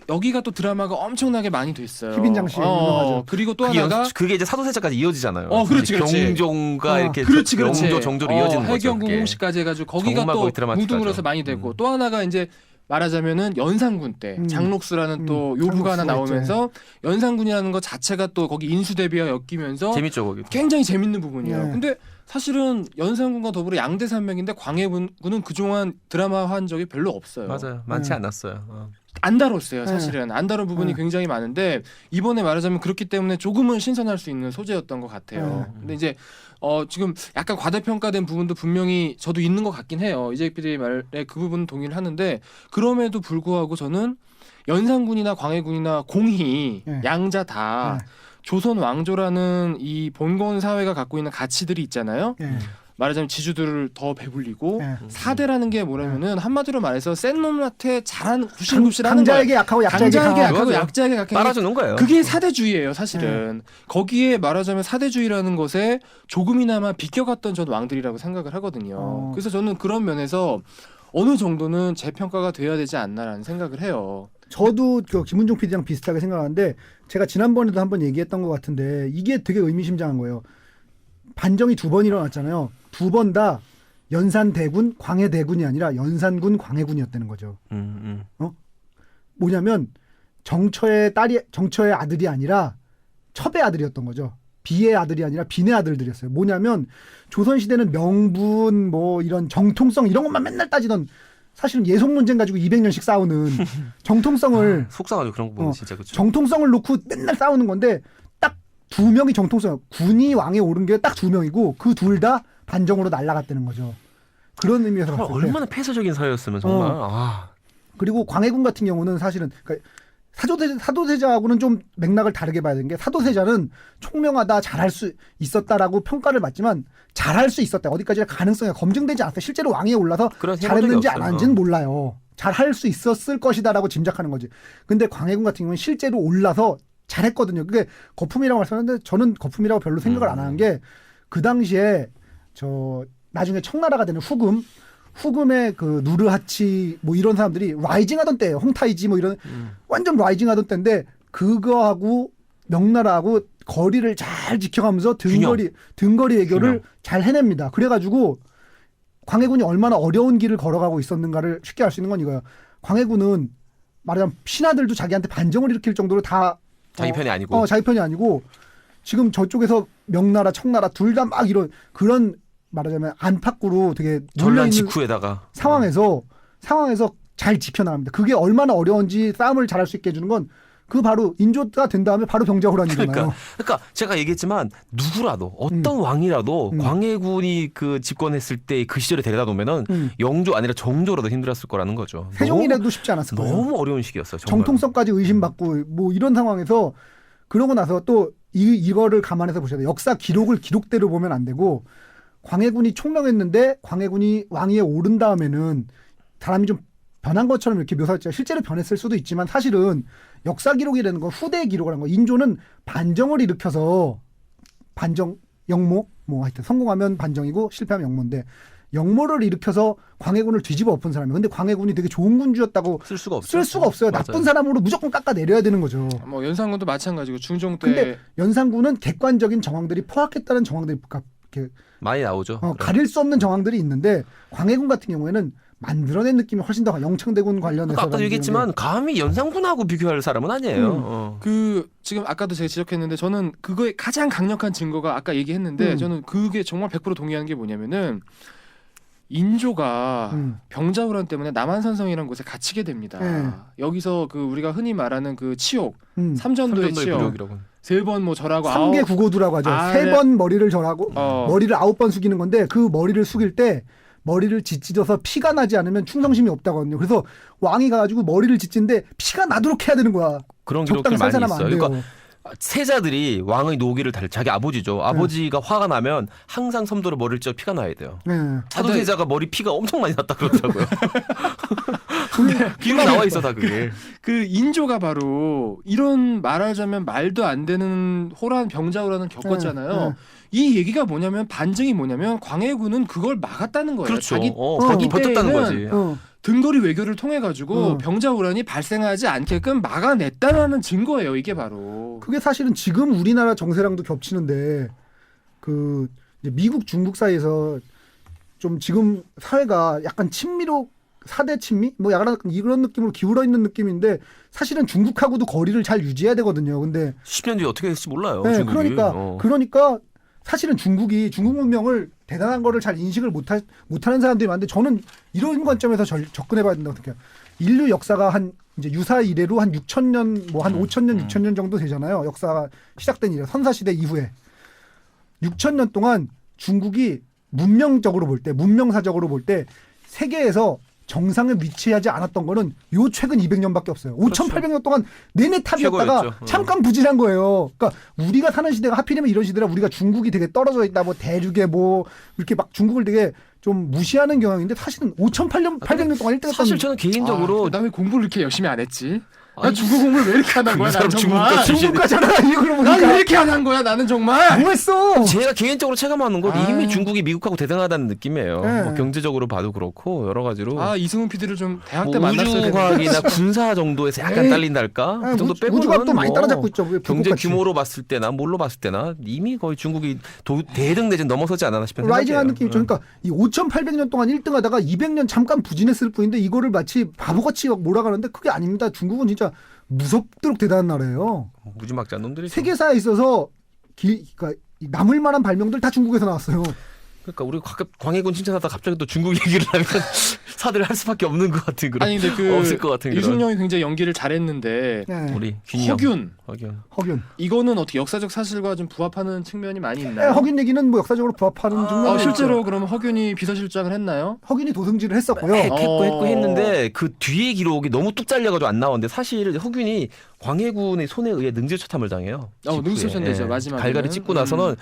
여기가 또 드라마가 엄청나게 많이 됐어요.
희빈장 씨 유명하죠.
그리고 또 하나가
그게 이제 사도세자까지 이어지잖아요.
그렇지.
경종과 이렇게
그렇지.
영조 정조로 이어지는 거죠.
해경궁
그게.
홍씨까지 해가지고 거기가
정말
또
거기 드라마틱하죠.
뭉뚱그려서 해서 많이 되고 또 하나가 이제 말하자면은 연산군 때 장록수라는 또 요부가 하나 나오면서 연산군이라는 것 자체가 또 거기 인수대비와 엮이면서
재밌죠 거기.
굉장히 재밌는 부분이에요.
네.
근데 사실은 연산군과 더불어 양대산맥인데 광해군은 그동안 드라마화한 적이 별로 없어요.
맞아요. 많지 않았어요.
안 다뤘어요. 사실은 안 다룬 부분이 굉장히 많은데 이번에 말하자면 그렇기 때문에 조금은 신선할 수 있는 소재였던 것 같아요. 근데 이제 지금 약간 과대평가된 부분도 분명히 저도 있는 것 같긴 해요. 이재익 PD 말에 그 부분은 동의를 하는데 그럼에도 불구하고 저는 연산군이나 광해군이나 공히 양자 다 조선 왕조라는 이 본건 사회가 갖고 있는 가치들이 있잖아요. 말하자면 지주들을 더 배불리고 사대라는 게 뭐냐면은 한마디로 말해서 센 놈한테 잘하는 굽실굽실하는
강자에게 약하고 약자에게
약하고 약자에게 약한
빨아주는 거예요.
그게 사대주의예요, 사실은. 거기에 말하자면 사대주의라는 것에 조금이나마 비껴갔던 전 왕들이라고 생각을 하거든요. 그래서 저는 그런 면에서 어느 정도는 재평가가 돼야 되지 않나라는 생각을 해요.
저도 그 김은종 PD랑 비슷하게 생각하는데 제가 지난번에도 한번 얘기했던 것 같은데 이게 되게 의미심장한 거예요. 반정이 두 번 일어났잖아요. 두 번 다 연산대군, 광해대군이 아니라 연산군, 광해군이었다는 거죠. 뭐냐면 정처의 아들이 아니라 첩의 아들이었던 거죠. 비의 아들이 아니라 빈의 아들들이었어요. 뭐냐면 조선시대는 명분, 뭐 이런 정통성 이런 것만 맨날 따지던 사실은 예속 논쟁 가지고 200년씩 싸우는 정통성을
속상하죠 그런 거 보면 진짜 그렇죠.
정통성을 놓고 맨날 싸우는 건데 딱 두 명이 정통성, 군이 왕에 오른 게 딱 두 명이고 그 둘 다 반정으로 날아갔다는 거죠. 그런 의미에서
정말
봤을 때.
얼마나 폐쇄적인 사회였으면 정말.
그리고 광해군 같은 경우는 사실은 그러니까 사도세자하고는 좀 맥락을 다르게 봐야 되는 게 사도세자는 총명하다, 잘할 수 있었다라고 평가를 받지만 잘할 수 있었다. 어디까지 가능성이 검증되지 않았다. 실제로 왕위에 올라서 잘했는지 안 했는지는 몰라요. 잘할 수 있었을 것이다라고 짐작하는 거지. 근데 광해군 같은 경우는 실제로 올라서 잘했거든요. 그게 거품이라고 말씀하는데 저는 거품이라고 별로 생각을 안 하는 게 그 당시에 나중에 청나라가 되는 후금의 그 누르하치 뭐 이런 사람들이 라이징 하던 때예요. 홍타이지 뭐 이런 완전 라이징 하던 때인데 그거하고 명나라하고 거리를 잘 지켜가면서 등거리 외교를
균형.
잘 해냅니다. 그래가지고 광해군이 얼마나 어려운 길을 걸어가고 있었는가를 쉽게 알 수 있는 건 이거예요. 광해군은 말하자면 신하들도 자기한테 반정을 일으킬 정도로 다
자기 편이 아니고.
자기 편이 아니고 지금 저쪽에서 명나라, 청나라 둘 다 막 이런 그런 말하자면 안팎으로 되게
전란
몰려있는
직후에다가
상황에서 잘 지켜나갑니다. 그게 얼마나 어려운지 싸움을 잘할 수 있게 해주는 건 그 바로 인조가 된 다음에 바로 병자호란이잖아요.
그러니까 제가 얘기했지만 누구라도 어떤 왕이라도 광해군이 그 집권했을 때 그 시절에 데려다 놓으면은 영조 아니라 정조라도 힘들었을 거라는 거죠.
세종이라도 쉽지 않았을 거예요.
너무 어려운 시기였어요. 정말.
정통성까지 의심받고 뭐 이런 상황에서 그러고 나서 또 이거를 감안해서 보셔야 돼요. 역사 기록을 기록대로 보면 안 되고 광해군이 총명했는데 광해군이 왕위에 오른 다음에는 사람이 좀 변한 것처럼 이렇게 묘사했죠. 실제로 변했을 수도 있지만 사실은 역사 기록이라는 건 후대의 기록이라는 거. 인조는 반정을 일으켜서 영모 뭐 하여튼 성공하면 반정이고 실패하면 영모인데 영모를 일으켜서 광해군을 뒤집어 엎은 사람이에요. 근데 광해군이 되게 좋은 군주였다고
쓸 수가 없어요.
없어요.
맞아요.
나쁜 사람으로 무조건 깎아 내려야 되는 거죠.
뭐 연산군도 마찬가지고 중종 때
근데 연산군은 객관적인 정황들이 포악했다는 정황들이 이렇게
많이 나오죠.
가릴 수 없는 정황들이 있는데 광해군 같은 경우에는 만들어낸 느낌이 훨씬 더 영창대군 관련해서
아까도 얘기했지만 감히 연산군하고 비교할 사람은 아니에요.
그 지금 아까도 제가 지적했는데 저는 그거의 가장 강력한 증거가 아까 얘기했는데 저는 그게 정말 100% 동의하는 게 뭐냐면은 인조가 병자호란 때문에 남한산성이라는 곳에 갇히게 됩니다. 여기서 그 우리가 흔히 말하는 그 치욕, 삼전도의 치욕,
굴욕이라고.
3번 뭐 절하고
3개 구고두라고 하죠.
아,
3번 머리를 절하고
어.
머리를 9번 숙이는 건데 그 머리를 숙일 때 머리를 짓찢어서 피가 나지 않으면 충성심이 없다고 하거든요. 그래서 왕이 가가지고 머리를 짓진데 피가 나도록 해야 되는 거야.
그런
적당히
기록들 많이
살살하면
있어요.
안 돼요.
그러니까 세자들이 왕의 노기를 자기 아버지죠. 아버지가 화가 나면 항상 섬도로 머리를 쪄 피가 나야 돼요.
네.
사도세자가 머리 피가 엄청 많이 났다 그러더라고요. 기록 나와 있어 다 그게.
그 인조가 바로 이런 말하자면 말도 안 되는 호란 병자호란을 겪었잖아요.
네.
이 얘기가 뭐냐면 반증이 뭐냐면 광해군은 그걸 막았다는 거예요.
그렇죠.
자기
버텼다는
때에는
거지.
등거리 외교를 통해 가지고 병자호란이 발생하지 않게끔 막아냈다라는 증거예요. 이게 바로.
그게 사실은 지금 우리나라 정세랑도 겹치는데 그 이제 미국 중국 사이에서 좀 지금 사회가 약간 친미로 4대 친미? 뭐 약간 이런 느낌으로 기울어 있는 느낌인데 사실은 중국하고도 거리를 잘 유지해야 되거든요. 근데
10년 뒤에 어떻게 될지 몰라요.
네,
중국이.
그러니까 사실은 중국 문명을 대단한 거를 잘 인식을 못하는 사람들이 많은데 저는 이런 관점에서 접근해봐야 된다고 생각해요. 인류 역사가 한 이제 유사 이래로 한 6,000년 뭐 한 5,000년 6,000년 정도 되잖아요. 역사가 시작된 이래 선사시대 이후에 6,000년 동안 중국이 문명적으로 볼 때 문명사적으로 볼 때 세계에서 정상에 위치하지 않았던 거는 요 최근 200년밖에 없어요. 5,800년 동안 내내 탑이었다가
최고였죠.
잠깐 부진한 거예요. 그러니까 우리가 사는 시대가 하필이면 이런 시대라 우리가 중국이 되게 떨어져 있다. 뭐 대륙에 뭐 이렇게 막 중국을 되게 좀 무시하는 경향인데 사실은 5,800년 동안 1등했던
사실 저는 개인적으로
나 왜 공부를 이렇게 열심히 안 했지? 나 중국 공부를 왜 이렇게 안 한 거야? 난 정말.
중국가잖아. 이걸
난
보니까
왜 이렇게 안 한 거야? 나는 정말.
뭐 했어?
제가 개인적으로 체감하는 건
아.
이미 중국이 미국하고 대등하다는 느낌이에요.
네.
뭐 경제적으로 봐도 그렇고 여러 가지로.
아 이승훈 PD를 좀 대학
뭐
때 만났어야 되는데.
우주과학이나 군사 정도에서 약간
에이.
딸린달까? 그 정도 빼고는
우주가 또 많이
뭐
따라잡고 있죠.
경제
불꽃같이.
규모로 봤을 때나 뭘로 봤을 때나 이미 거의 중국이 대등 내진 넘어서지 않았나 싶은
라이징한
생각이에요.
느낌이 있죠. 그러니까 이 5,800년 동안 1등하다가 200년 잠깐 부진했을 뿐인데 이거를 마치 바보같이 막 몰아가는데 그게 아닙니다. 중국은 진짜 무섭도록 대단한 나라예요.
무지막지한 놈들이.
세계사에 있어서 그러니까 남을 만한 발명들 다 중국에서 나왔어요.
그러니까 우리 광해군 칭찬하다 갑자기 또 중국 얘기를 하면 사들 할 수밖에 없는 것 같은 그런.
아니 근데 그
없을 것 같은 그런.
유승룡이 굉장히 연기를 잘했는데
네.
우리 균이 형.
허균
허균.
이거는 어떻게 역사적 사실과 좀 부합하는 측면이 많이
네,
있나요?
허균 얘기는 뭐 역사적으로 부합하는 측면이
실제로 그럼 허균이 비서실장을 했나요?
허균이 도승지를 했었고요.
했고 했는데 그 뒤에 기록이 너무 뚝 잘려가지고 안 나오는데 사실 허균이 광해군의 손에 의해 능지처참을 당해요.
능지처참되죠. 마지막에
갈갈이 찍고 나서는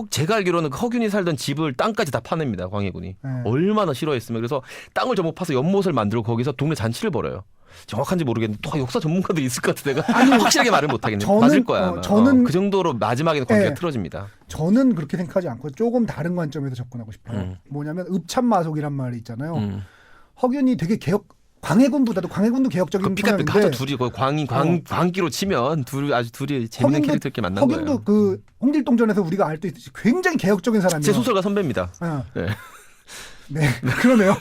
제가 알기로는 허균이 살던 집을 땅까지 다 파냅니다. 광해군이.
네.
얼마나 싫어했으면. 그래서 땅을 전부 파서 연못을 만들고 거기서 동네 잔치를 벌여요. 정확한지 모르겠는데 또 역사 전문가들이 있을 것 같은데 내가 확실하게 말을 못하겠네. 맞을 거야. 아마.
저는
그 정도로 마지막에는 관계가
네.
틀어집니다.
저는 그렇게 생각하지 않고 조금 다른 관점에서 접근하고 싶어요. 뭐냐면 읍참마속이란 말이 있잖아요. 허균이 되게 광해군보다도 광해군도 개혁적인
그 삐까삐까
성향인데
하죠 둘이 거의 광기로 치면 아주 둘이 재밌는 캐릭터끼리 만난
허균도
거예요.
그 홍길동전에서 우리가 알 수 있듯이 굉장히 개혁적인 사람이에요.
제 소설가 선배입니다.
네.
네.
네, 그러네요.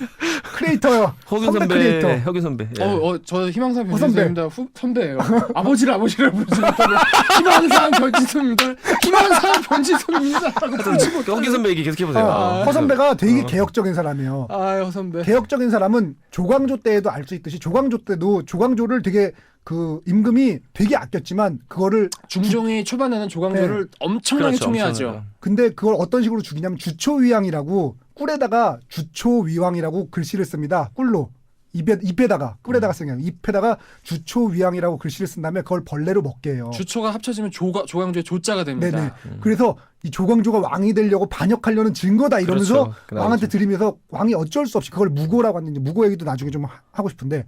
크리에이터,
허균 선배,
크리에이터.
허균 선배. 예.
저 희망상
선배.
변지수입니다. 선배예요. 아버지를 부르지 못하고 희망상 변지수입니다. 희망상 변지수입니다라고 부르지
허균 선배 얘기 계속 해보세요.
허 선배가 되게 개혁적인 사람이에요.
아유 선배.
개혁적인 사람은 조광조 때에도 알 수 있듯이 조광조 때도 조광조를 되게 그 임금이 되게 아꼈지만 그거를
중종이 초반에는 조광조를 엄청나게
그렇죠,
총애하죠.
엄청나게.
근데 그걸 어떤 식으로 죽이냐면 주초위왕이라고 꿀에다가 주초위왕이라고 글씨를 씁니다. 꿀로 잎에다가 꿀에다가 쓰는 게 아니라 잎에다가 주초위왕이라고 글씨를 쓴 다음에 그걸 벌레로 먹게 해요.
주초가 합쳐지면 조광조의 조자가 됩니다.
네네. 그래서 이 조광조가 왕이 되려고 반역하려는 증거다 이러면서
그렇죠. 그나마죠.
왕한테 드리면서 왕이 어쩔 수 없이 그걸 무고라고 하는데 무고 얘기도 나중에 좀 하고 싶은데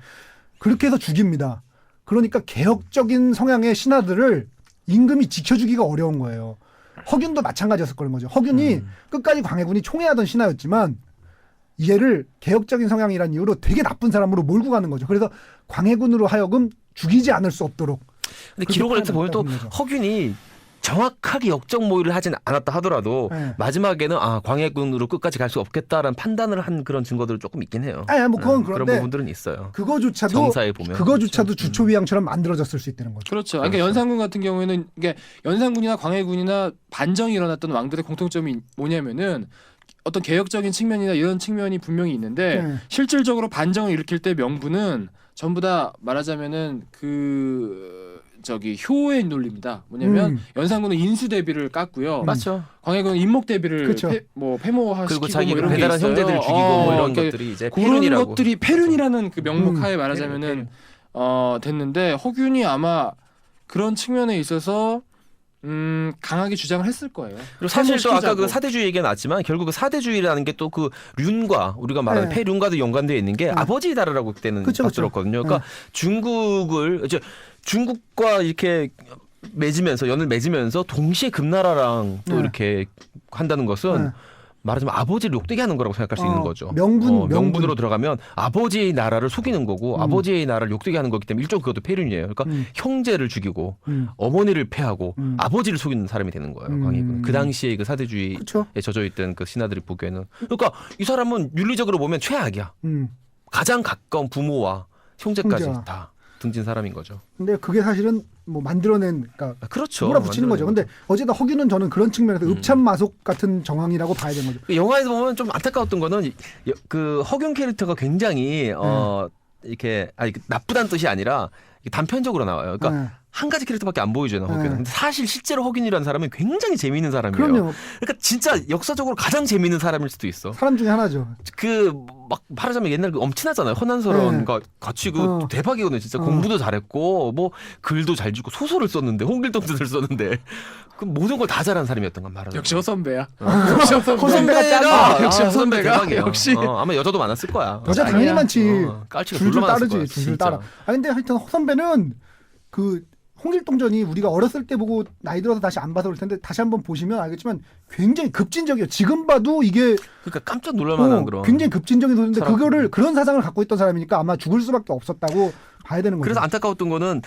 그렇게 해서 죽입니다. 그러니까 개혁적인 성향의 신하들을 임금이 지켜주기가 어려운 거예요. 허균도 마찬가지였을 거는 거죠. 허균이 끝까지 광해군이 총애하던 신하였지만 얘를 개혁적인 성향이라는 이유로 되게 나쁜 사람으로 몰고 가는 거죠. 그래서 광해군으로 하여금 죽이지 않을 수 없도록.
근데 기록을
그렇게
해서 보면 또
거죠.
허균이 정확하게 역적 모의를 하진 않았다 하더라도
네.
마지막에는 광해군으로 끝까지 갈 수 없겠다라는 판단을 한 그런 증거들이 조금 있긴 해요.
아니 뭐 그건
그런
그런데
부분들은 있어요.
그거조차도
정사에 보면
그거조차도 주초위왕처럼 만들어졌을 수 있다는 거죠.
그렇죠. 그러니까 연산군 같은 경우에는 이게 연산군이나 광해군이나 반정이 일어났던 왕들의 공통점이 뭐냐면은 어떤 개혁적인 측면이나 이런 측면이 분명히 있는데
네.
실질적으로 반정을 일으킬 때 명분은 전부 다 말하자면은 효의 논리입니다. 뭐냐면 연산군은 인수 대비를 깠고요.
맞죠.
광해군은 인목 대비를
그쵸.
폐모화시키고
그리고 자기
뭐 이런 게
배달한
있어요.
형제들 죽이고 뭐 이런
그러니까
것들이 이제
그런
패륜이라고.
것들이 패륜이라는 그 명목하에
패륜.
말하자면은 됐는데 허균이 아마 그런 측면에 있어서 강하게 주장을 했을 거예요.
그리고 사실 또 아까
패모시키자고.
그 사대주의 얘기가 나왔지만 결국 그 사대주의라는 게 또 그 륜과 우리가 말하는
네.
폐륜과도 연관되어 있는 게 아버지의 나라라고 그때는
그쵸, 그쵸.
들었거든요. 그러니까 중국과 이렇게 연을 맺으면서 동시에 금나라랑 또
네.
이렇게 한다는 것은
네.
말하자면 아버지를 욕되게 하는 거라고 생각할 수 있는 거죠.
명분.
명분으로 들어가면 아버지의 나라를 속이는 거고 아버지의 나라를 욕되게 하는 거기 때문에 일종 그것도 폐륜이에요. 그러니까 형제를 죽이고 어머니를 패하고 아버지를 속이는 사람이 되는 거예요. 광해군은. 그 당시에 그 사대주의에
그렇죠.
젖어있던 그 신하들이 보기에는. 그러니까 이 사람은 윤리적으로 보면 최악이야. 가장 가까운 부모와 형제까지
형제와.
다 등진 사람인 거죠.
근데 그게 사실은 뭐 만들어낸 그러니까
그렇죠.
몰아붙이는 거죠. 근데 어쨌든 허균은 저는 그런 측면에서 읍참마속 같은 정황이라고 봐야 되는 거죠.
영화에서 보면 좀 안타까웠던 거는 그 허균 캐릭터가 굉장히 이렇게 나쁘다는 뜻이 아니라 단편적으로 나와요. 그러니까
네.
한 가지 캐릭터밖에 안 보여줘요, 허균은.
네.
근데 사실 실제로 허균이라는 사람은 굉장히 재미있는 사람이에요.
그럼요.
그러니까 진짜 역사적으로 가장 재미있는 사람일 수도 있어.
사람 중에 하나죠.
막 말하자면 옛날 그 엄친하잖아요. 허난설원
네.
같이 그 대박이거든요. 진짜 공부도 잘했고 뭐 글도 잘 짓고 소설을 썼는데 홍길동전을 썼는데 그 모든 걸 다 잘하는 사람이었던 건 말하자면.
역시 허선배야. 역시
허선배가 짱이야.
역시
허선배
허선배가
대박이에요.
역시.
아마 여자도 많았을 거야.
여자 당연히 많지.
깔치가
줄줄
졸라 많았을
따르지.
거야,
줄줄
진짜.
따라. 근데 하여튼 허선배는 그 홍길동전이 우리가 어렸을 때 보고 나이 들어서 다시 안 봐서 그럴 텐데 다시 한번 보시면 알겠지만 굉장히 급진적이에요. 지금 봐도 이게
그러니까 깜짝 놀랄만한 그런.
굉장히 급진적인 소리인데
사람.
그거를 그런 사상을 갖고 있던 사람이니까 아마 죽을 수밖에 없었다고 봐야 되는 거죠.
그래서 안타까웠던 거는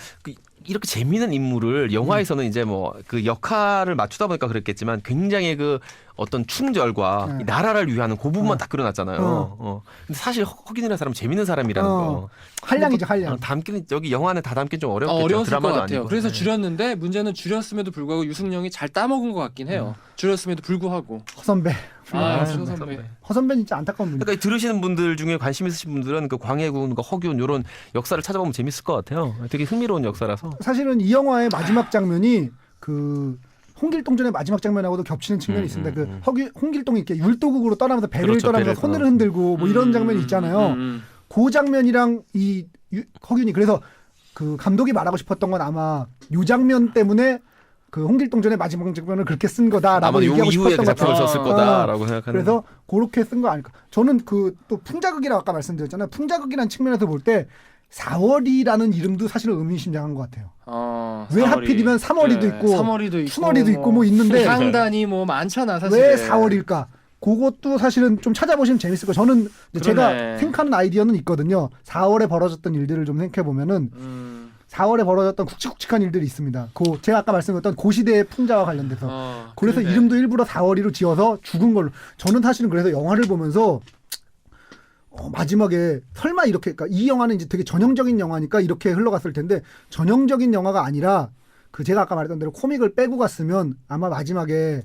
이렇게 재미있는 인물을 영화에서는 이제 뭐 그 역할을 맞추다 보니까 그랬겠지만 굉장히 그 어떤 충절과 이 나라를 위하는 그 부분만 딱 그려놨잖아요. 근데 사실 허균이라는 사람은 재밌는 사람이라는 거.
한량이죠, 한량.
담기는 여기 영화 안에 다 담긴 좀 어렵겠죠.
어려웠을 것
드라마도
같아요.
아니고.
그래서
네.
줄였는데 문제는 줄였음에도 불구하고 유승룡이 잘 따먹은 것 같긴 해요. 줄였음에도 불구하고.
허선배.
허선배.
허선배는 진짜 안타까운 분이에요.
그러니까 들으시는 분들 중에 관심 있으신 분들은 그 광해군, 그 허균 이런 역사를 찾아보면 재밌을 것 같아요. 되게 흥미로운 역사라서.
사실은 이 영화의 마지막 장면이 그 홍길동전의 마지막 장면하고도 겹치는 측면이 있습니다. 그 홍길동이 이렇게 율도국으로 떠나면서 배를
그렇죠,
떠나면서
배를
손을 흔들고 뭐 이런 장면이 있잖아요. 그 장면이랑 이 허균이 그래서 그 감독이 말하고 싶었던 건 아마 요 장면 때문에 그 홍길동전의 마지막 장면을 그렇게 쓴 거다라고
아마 요
얘기하고
이후에
싶었던
그
것 같아요.
작품을 썼을 거다라고 생각하는.
그래서 그렇게 쓴 거 아닐까. 저는 그 또 풍자극이라고 아까 말씀드렸잖아요. 풍자극이라는 측면에서 볼 때 4월이라는 이름도 사실은 의미심장한 것 같아요. 왜
3월이.
하필이면 3월이도
그래,
있고
3월이도 있고
춘월이도 있고 뭐 있는데
상단이 뭐 많잖아 사실.
왜 4월일까? 그것도 사실은 좀 찾아보시면 재밌을 거예요. 저는 이제 제가
그러네.
생각하는 아이디어는 있거든요. 4월에 벌어졌던 일들을 좀 생각해 보면은 4월에 벌어졌던 굵직굵직한 일들이 있습니다. 제가 아까 말씀드렸던 고시대의 풍자와 관련돼서. 그래서
그러네.
이름도 일부러 4월이로 지어서 죽은 걸로. 저는 사실은 그래서 영화를 보면서 마지막에 설마 이렇게, 그러니까 이 영화는 이제 되게 전형적인 영화니까 이렇게 흘러갔을 텐데 전형적인 영화가 아니라 제가 아까 말했던 대로 코믹을 빼고 갔으면 아마 마지막에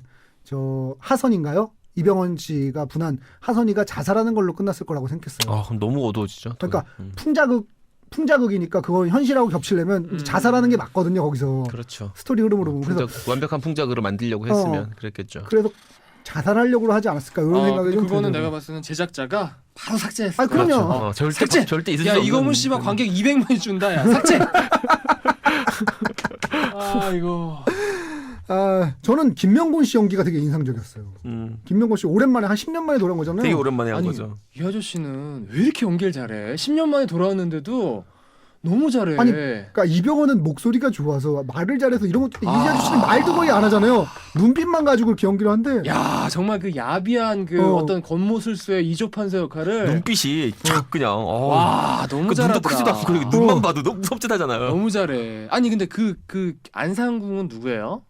하선인가요? 이병헌 씨가 분한 하선이가 자살하는 걸로 끝났을 거라고 생각했어요.
아, 그럼 너무 어두워지죠. 또.
그러니까 풍자극이니까 그걸 현실하고 겹치려면 이제 자살하는 게 맞거든요. 거기서
그렇죠.
스토리 흐름으로 보면. 그래서
완벽한 풍작으로 만들려고 했으면 그랬겠죠.
그래서 자살하려고 하지 않았을까 이런 생각이 좀
그거는
들더라고요.
내가 봤을 때는 제작자가 바로 삭제했어.
그럼요.
그렇죠. 절대
삭제!
절대 있을
야
수 없는.
이거문 씨발 관객 200만이 준다. 야 삭제. 아 이거.
저는 김명곤 씨 연기가 되게 인상적이었어요. 김명곤 씨 오랜만에 한 10년 만에 돌아온 거잖아요.
되게 오랜만에 한
아니,
거죠.
이 아저씨는 왜 이렇게 연기를 잘해? 10년 만에 돌아왔는데도 너무 잘해.
아니, 그러니까 이병헌은 목소리가 좋아서 말을 잘해서 이런 것도 이 아저씨는 말도 거의 안 하잖아요. 눈빛만 가지고 이렇게 연기를 한데.
야 정말 그 야비한 어떤 겉모술수의 이조판서 역할을
눈빛이 쫙 그냥.
와 너무
그 눈도 크지도
잘하더라.
않고 그리고 눈만 봐도 너무 무섭짓하잖아요.
너무 잘해. 아니 근데 그 안상궁은 누구예요?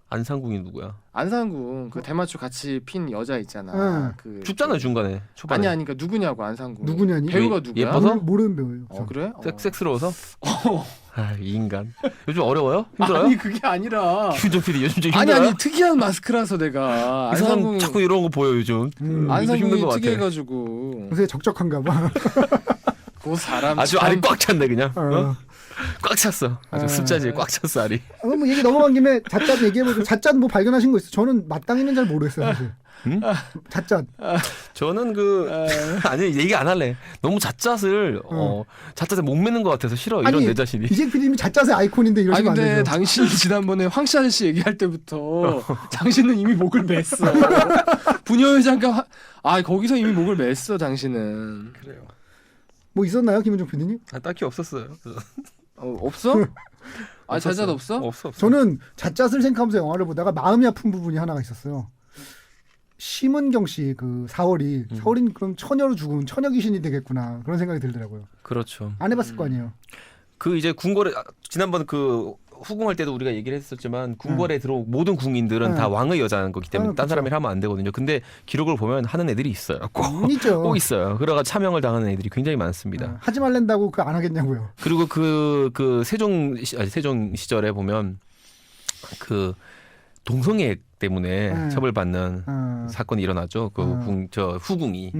안상궁이 누구야?
안상궁 그 대마초 같이 핀 여자 있잖아. 그
죽잖아요 중간에 초반에.
아니 그러니까 누구냐고 안상궁.
누구냐니?
배우가
예-
누구야?
예뻐서?
모르는 배우예요.
그래?
섹스러워서? 이 인간. 요즘 어려워요? 힘들어요?
아니 그게 아니라.
김준호 PD 요즘 좀
아니
힘들어요?
특이한 마스크라서 내가
이 사람
안상궁
자꾸 이런 거 보여 요즘. 요즘 힘든
안상궁이
것 같아.
특이해가지고
요새 적적한가 봐.
그 사람
아주
참-
알이 꽉 찼네 그냥.
어.
꽉 찼어. 아주 습자지에 꽉 찼어 알이.
뭐 얘기 넘어간 김에 잣잣 얘기해보죠. 잣잣 뭐 발견하신 거 있어요? 저는 마땅히는 잘 모르겠어요 사실.
응?
잣잣.
저는 아니 얘기 안 할래. 너무 잣잣을 잣잣에 못 매는 것 같아서 싫어. 이런
아니,
내 자신이.
이재 PD님이 잣잣의 아이콘인데
아니
이러시면 안
근데
되죠.
당신이 지난번에 황씨 아저씨 얘기할 때부터 당신은 이미 목을 맸어. 부녀회장과 거기서 이미 목을 맸어 당신은.
그래요.
뭐 있었나요, 김은종 PD님?
딱히 없었어요.
없어? 자자 없어?
없어.
저는 잣잣을 생각하면서 영화를 보다가 마음이 아픈 부분이 하나가 있었어요. 심은경 씨 그 4월이 그럼 처녀로 죽은 처녀 귀신이 되겠구나 그런 생각이 들더라고요.
그렇죠.
안 해봤을 거 아니에요.
그 이제 궁궐에 지난번 그 후궁할 때도 우리가 얘기를 했었지만 궁궐에 들어온 모든 궁인들은 다 왕의 여자인 거기 때문에 딴
그쵸.
사람이 하면 안 되거든요. 근데 기록을 보면 하는 애들이 있어요. 꼭
있죠.
꼭 있어요. 그래가 차명을 당하는 애들이 굉장히 많습니다.
하지 말랜다고 그 안 하겠냐고요.
그리고 그 세종 시절에 보면 그 동성애 때문에 처벌받는 사건이 일어나죠. 그 후궁이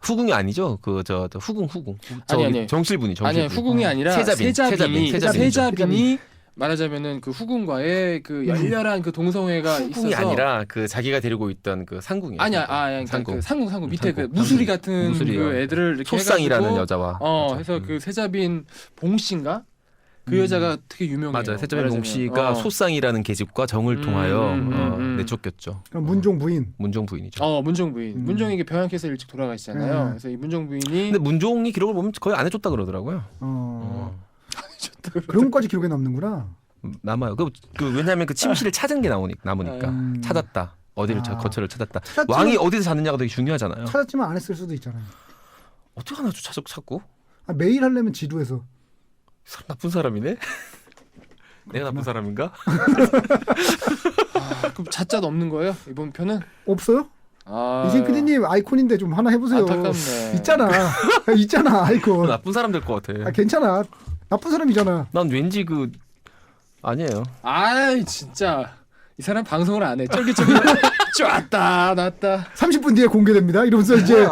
후궁이 아니죠. 후궁.
아니.
정실분이.
아니 후궁이 아니라 세자빈이
세자빈이
말하자면은 그 후궁과의 그 열렬한 그 동성애가
후궁이
있어서
아니라 그 자기가 데리고 있던 그 상궁이에요.
그러니까 그 상궁 밑에 그 무수리 같은 그 애들을 이렇게
소쌍이라는
해가지고
여자와
해서 그 세자빈 봉씨인가 그 여자가 되게 유명해요.
맞아요. 세자빈 봉씨가 소쌍이라는 계집과 정을 통하여 내쫓겼죠.
그럼 문종 부인.
문종 부인이죠.
문종 부인. 문종이 병약해서 일찍 돌아가시잖아요. 그래서 이 문종 부인이
근데 문종이 기록을 보면 거의 안 해줬다 그러더라고요.
그런 것까지 기록에 남는구나.
남아요. 왜냐하면 그 침실을 찾은 게 남으니까 찾았다. 어디를 거처를 찾았다. 왕이 어디서 잤느냐가 되게 중요하잖아요.
찾았지만 안 했을 수도 있잖아요.
어떻게 하나 찾고?
매일 하려면 지루해서.
나쁜 사람이네. 내가 나쁜 사람인가?
그럼 자자 없는 거예요 이번 편은?
없어요? 이진 PD님 아이콘인데 좀 하나 해보세요.
안타깝네.
있잖아 아이콘.
나쁜 사람 될 것 같아.
괜찮아. 나쁜 사람이잖아.
난 왠지 아니에요.
진짜 이 사람 방송을 안 해. 쫄깃쫄깃 좋았다 났다.
30분 뒤에 공개됩니다. 이러면서 이제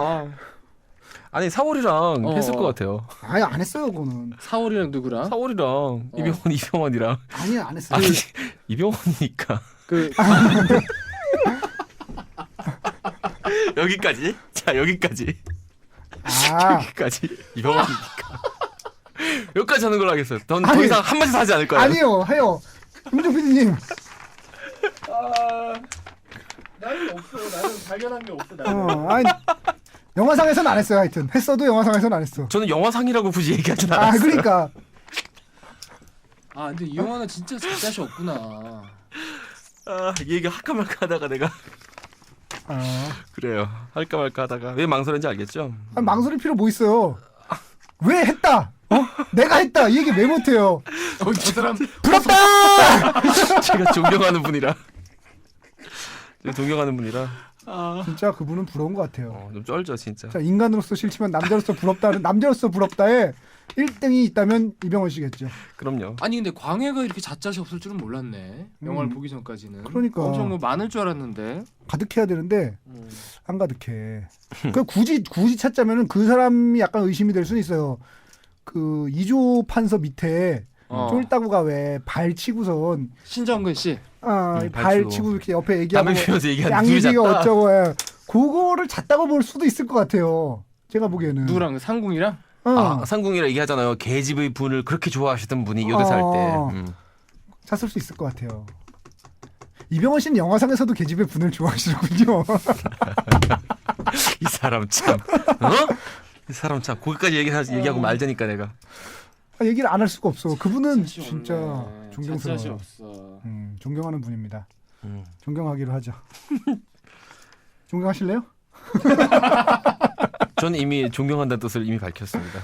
아니 사월이랑 했을 것 같아요.
아예 안 했어요 그거는.
사월이랑 누구랑?
사월이랑 이병헌이랑.
아니 안 했어요.
아니 이병헌이니까. 여기까지. 자 여기까지. 여기까지 이병헌이니까. 여기까지 하는 걸로 하겠어요. 더 이상 한 마디도 하지 않을 거예요.
아니요 해요. 김종 PD님.
나는 없어. 나는 발견한 게 없어.
아니 영화상에서는 안 했어요. 하여튼 했어도 영화상에서는 안 했어.
저는 영화상이라고 굳이 얘기하진 않았어요.
그러니까.
근데 이 영화는 진짜 자샷이 없구나.
이 얘기 하카말까 하다가 내가 그래요. 할까 말까 하다가 왜 망설인지 알겠죠?
아니, 망설일 필요 뭐 있어요? 왜 했다? 내가 했다. 이 얘기 왜 못해요?
저 사람
부럽다.
제가 존경하는 분이라.
진짜 그분은 부러운 것 같아요.
좀 쩔죠 진짜.
자, 인간으로서 싫지만 남자로서 부럽다는 남자로서 부럽다에 1등이 있다면 이병헌 씨겠죠.
그럼요.
아니 근데 광해가 이렇게 잣잣이 없을 줄은 몰랐네. 영화를 보기 전까지는.
그러니까.
엄청 뭐 많을 줄 알았는데.
가득해야 되는데 안 가득해. 그 굳이 찾자면은 그 사람이 약간 의심이 될 수는 있어요. 그 이조 판서 밑에 쫄따구가 왜 발 치고선
신정근 씨.
발 치고 이렇게 옆에 얘기하고
담배 피면서 얘기하는
양귀비가
둘이 잤다.
어쩌고 해. 그거를 잤다고 볼 수도 있을 것 같아요. 제가 보기에는.
누구랑 상궁이랑?
상궁이라 얘기하잖아요. 계집의 분을 그렇게 좋아하시던 분이 요대사 할 때.
잤을 수 있을 것 같아요. 이병헌 씨는 영화상에서도 계집의 분을 좋아하시는군요.
이 사람 참. 이 사람 참. 거기까지 얘기하고 말자니까 내가.
얘기를 안 할 수가 없어. 그분은
잣잣이
진짜
없네. 잣잣이
존경스러워요.
없어.
존경하는 분입니다. 존경하기로 하죠. 존경하실래요?
저는 이미 존경한다는 뜻을 이미 밝혔습니다.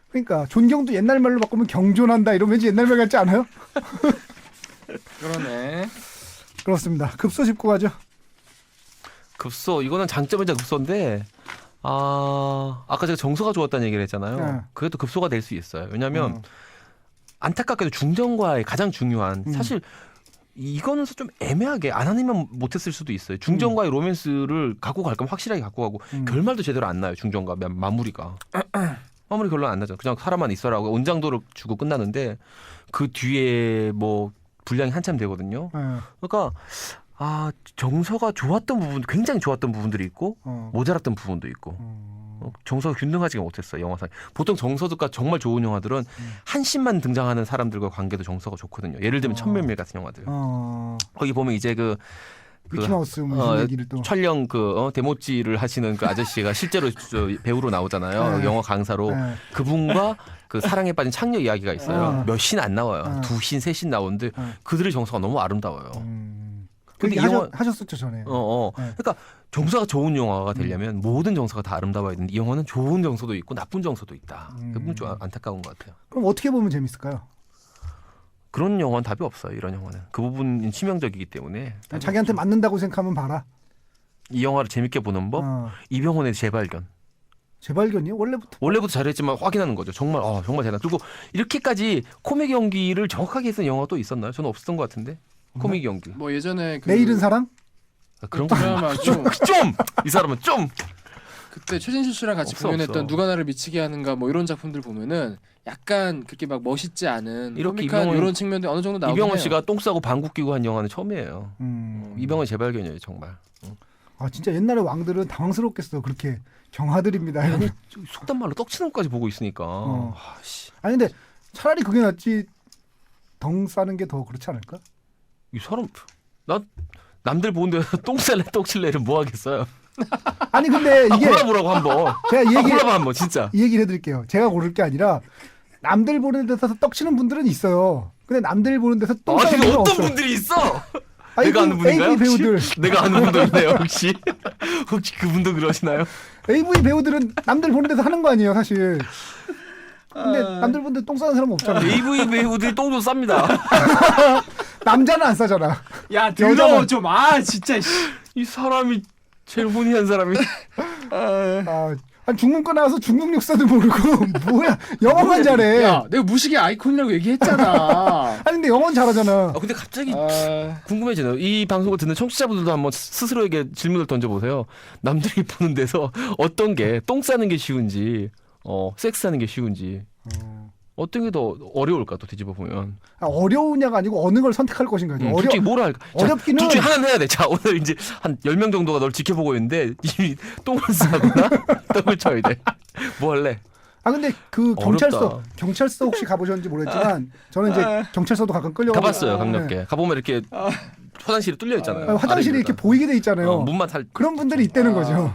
그러니까 존경도 옛날 말로 바꾸면 경존한다 이러면 왠지 옛날 말 같지 않아요?
그러네.
그렇습니다. 급소 짚고 가죠.
급소 이거는 장점이자 급소인데 아까 제가 정서가 좋았다는 얘기를 했잖아요.
네.
그래도 급소가 될 수 있어요. 왜냐하면 안타깝게도 중전과의 가장 중요한 사실 이거는 좀 애매하게 안 하면 못했을 수도 있어요. 중전과의 로맨스를 갖고 갈 거면 확실하게 갖고 가고 결말도 제대로 안 나요. 중전과 마무리가. 마무리 결론 안 나죠. 그냥 사람만 있어라고 온장도를 주고 끝나는데 그 뒤에 뭐 분량이 한참 되거든요. 그러니까 정서가 좋았던 부분, 굉장히 좋았던 부분들이 있고 모자랐던 부분도 있고 정서가 균등하지가 못했어요. 영화상. 보통 정서가 정말 좋은 영화들은 한 씬만 등장하는 사람들과 관계도 정서가 좋거든요. 예를 들면 천면밀 같은 영화들. 거기 보면 이제
미키마우스 무슨 얘기를 또
촬영 데모찌를 하시는 그 아저씨가 실제로 배우로 나오잖아요. 영어 강사로. 그분과 그 사랑에 빠진 창녀 이야기가 있어요. 몇 씬 안 나와요. 2씬, 3씬 나오는데 그들의 정서가 너무 아름다워요.
근데 이 영화 하셨었죠 전에.
그러니까 정서가 좋은 영화가 되려면 모든 정서가 다 아름다워야 되는데 이 영화는 좋은 정서도 있고 나쁜 정서도 있다. 그 부분 좀 안타까운 것 같아요.
그럼 어떻게 보면 재밌을까요?
그런 영화는 답이 없어요. 이런 영화는 그 부분이 치명적이기 때문에
자기한테 맞는다고 생각하면 봐라.
이 영화를 재밌게 보는 법. 이병헌의 재발견.
재발견이요?
원래부터 잘했지만 확인하는 거죠. 정말 정말 잘했다. 그리고 이렇게까지 코미디 연기를 정확하게 했던 영화 또 있었나요? 저는 없었던 것 같은데. 코미디 연기.
뭐 예전에
내일은 사랑?
그런 거
드라마
이 사람은 좀
그때 최진실 씨랑 같이 공연했던 누가 나를 미치게 하는가 뭐 이런 작품들 보면은 약간 그렇게 막 멋있지 않은
이렇게
코믹한 이런 측면도 어느 정도 나오긴
이병헌
해요.
씨가 똥 싸고 방귀 끼고 한 영화는 처음이에요. 이병헌 재발견이에요 정말.
진짜 옛날에 왕들은 당황스럽겠어. 그렇게 경하들입니다.
아니, 속단 말로 떡치는 것까지 보고 있으니까.
아니 근데 차라리 그게 낫지. 덩 싸는 게 더 그렇지 않을까?
이 사람 남들 보는 데서 똥 쌀래 떡칠래를 뭐 하겠어요.
아니 근데 이게
골라보라고 한번.
제가
골라봐 한번 진짜.
이 얘기를 해드릴게요. 제가 고를 게 아니라 남들 보는 데서 떡치는 분들은 있어요. 근데 남들 보는 데서 똥 싸는 분들은
어떤
없어.
분들이 있어? 내가 아는 분인가요?
AV 배우들.
내가 아는 분도 있네요 혹시? 혹시 그분도 그러시나요?
AV 배우들은 남들 보는 데서 하는 거 아니에요 사실. 근데 남들 보는 데 똥 싸는 사람은 없잖아.
AV 배우들이 똥도 쌉니다.
남자는 안 싸잖아.
야 더러워 좀 진짜
이 사람이 제일 혼이한 사람이.
아니 중국 거 나와서 중국 역사도 모르고 뭐야 영어만 잘해.
야 내가 무식의 아이콘이라고 얘기했잖아.
아니 근데 영어는 잘하잖아.
근데 갑자기 궁금해지네요. 이 방송을 듣는 청취자분들도 한번 스스로에게 질문을 던져보세요. 남들이 보는 데서 어떤 게 똥 싸는 게 쉬운지 섹스하는 게 쉬운지 어떤 게 더 어려울까 또 뒤집어 보면.
어려우냐가 아니고 어느 걸 선택할 것인가죠.
솔직히 뭐라 할까?
어렵기는
둘 중에 하나는 해야 돼. 자 오늘 이제 한 10명 정도가 널 지켜보고 있는데 이미 똥을 싸거나 떡을 쳐야 돼. 뭐 할래?
근데 그 경찰서 혹시 가보셨는지 모르겠지만 저는 이제 경찰서도 가끔 끌려가고
가봤어요. 강력계. 가보면 이렇게 화장실이 뚫려 있잖아요.
화장실이 이렇게 보이게 돼 있잖아요.
문만 살.
그런 분들이 있다는 거죠.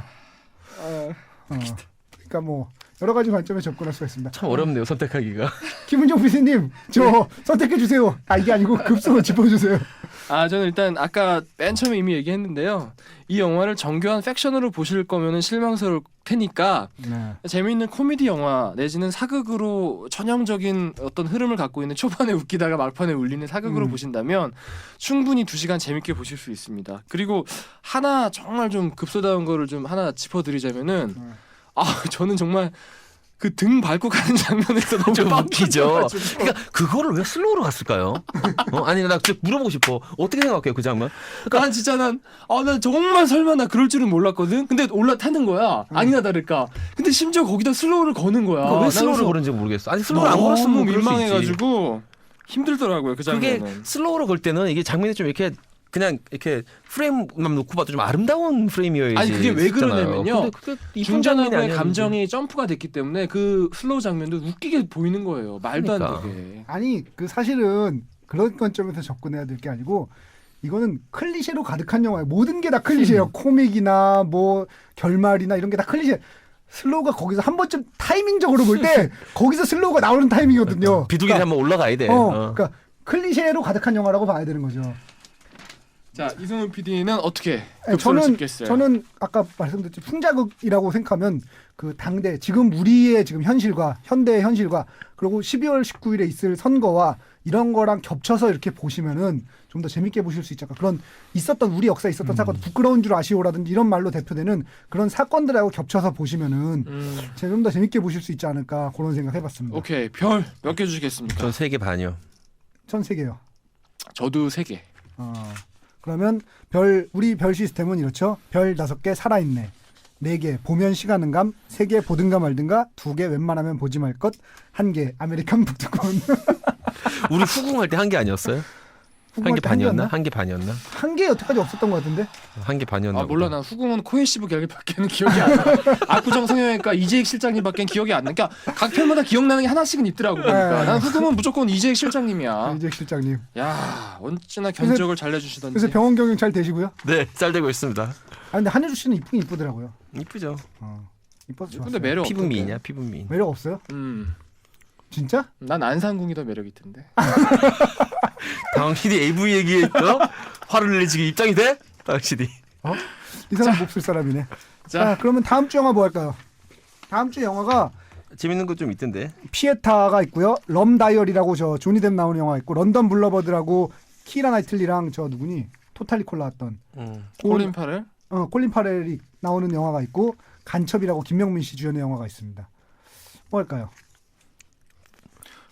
그러니까 뭐 여러 가지 관점에 접근할 수가 있습니다.
참 어렵네요 선택하기가.
김은종 PD님 저 선택해 주세요. 이게 아니고 급소로 짚어주세요.
저는 일단 아까 맨 처음에 이미 얘기했는데요. 이 영화를 정교한 팩션으로 보실 거면은 실망스러울 테니까
네.
재미있는 코미디 영화 내지는 사극으로 전형적인 어떤 흐름을 갖고 있는 초반에 웃기다가 막판에 울리는 사극으로 보신다면 충분히 2시간 재밌게 보실 수 있습니다. 그리고 하나 정말 좀 급소다운 거를 좀 하나 짚어드리자면은 저는 정말 그 등 밟고 가는 장면에서 너무
좀 웃기죠.
빵빵해가지고.
그러니까 그거를 왜 슬로우로 갔을까요? 아니 나 진짜 물어보고 싶어. 어떻게 생각해요 그 장면?
난 진짜 난 정말 설마 나 그럴 줄은 몰랐거든. 근데 올라타는 거야. 아니나 다를까. 근데 심지어 거기다 슬로우를 거는 거야.
그러니까 왜
난
슬로우를
그래서
걸은지 모르겠어. 아니 슬로우를 안 걸었으면
너무
그럴 수 있지.
민망해가지고 힘들더라고요 그
그게
장면은.
슬로우로 걸 때는 이게 장면이 좀 이렇게 그냥 이렇게 프레임만 놓고 봐도 좀 아름다운 프레임이어야지.
아니 그게 왜 그러냐면요.
근데 그게 이쁜 장면이
중전하고의
아니었는데.
감정이 점프가 됐기 때문에 그 슬로우 장면도 웃기게 보이는 거예요. 말도
그러니까.
안 되게.
아니 그 사실은 그런 관점에서 접근해야 될 게 아니고 이거는 클리셰로 가득한 영화예요. 모든 게 다 클리셰예요. 코믹이나 뭐 결말이나 이런 게 다 클리셰. 슬로우가 거기서 한 번쯤 타이밍적으로 볼 때 거기서 슬로우가 나오는 타이밍이거든요.
비둘기를 한번 올라가야 돼.
그러니까 클리셰로 가득한 영화라고 봐야 되는 거죠.
자 이승훈 PD는 어떻게
네,
급소를 짓겠어요?
저는 아까 말씀드렸듯이 풍자극이라고 생각하면 그 당대 지금 우리의 지금 현실과 현대의 현실과 그리고 12월 19일에 있을 선거와 이런 거랑 겹쳐서 이렇게 보시면은 좀 더 재밌게 보실 수 있지 않을까. 그런 있었던 우리 역사에 있었던 사건 부끄러운 줄 아시오라든지 이런 말로 대표되는 그런 사건들하고 겹쳐서 보시면은 좀 더 재밌게 보실 수 있지 않을까 그런 생각 해봤습니다.
오케이 별 몇 개 주시겠습니까?
전 3개 반이요.
전 3개요.
저도 3개.
그러면 우리 별 시스템은 이렇죠. 별 5개 살아있네. 4개 보면 시가는 감, 3개 보든가 말든가, 2개 웬만하면 보지 말 것, 1개 아메리칸 북두콘.
우리 후궁할 때 한 개 아니었어요? 한 개 반이었나? 한 개 반이었나?
한 개 여태까지 없었던 것 같은데.
한 개 반이었나?
몰라 난 후궁은 코에시브 결계밖에는 기억이 안 나. 압구정 성형외과 이재익 실장님밖엔 기억이 안 나. 그러니까 각 편마다 기억나는 게 하나씩은 있더라고. 그러니까 난 후궁은 무조건 이재익 실장님이야.
이재 실장님.
야 언제나 견적을 잘 내주시던지.
그래서 병원 경영 잘 되시고요.
네, 잘 되고 있습니다.
근데 한효주 씨는 이쁘긴 이쁘더라고요.
이쁘죠.
이뻐서 좋았어요.
근데 매력
피부
없던데.
미인이야, 피부 미인.
매력 없어요? 진짜?
난 안상궁이 더 매력 있던데.
당신이 AV 얘기에 화를 내 지금 입장이 돼? 당신이.
이 사람 몹쓸 사람이네. 자, 그러면 다음 주 영화 뭐 할까요? 다음 주 영화가
재밌는 거 좀 있던데.
피에타가 있고요. 럼 다이어리라고 저 조니 뎁 나오는 영화 있고 런던 블러버드라고 키라 나이틀리랑 저 누구니? 토탈 리콜 나왔던
콜린 파렐?
콜린 파렐이 나오는 영화가 있고 간첩이라고 김명민 씨 주연의 영화가 있습니다. 뭐 할까요?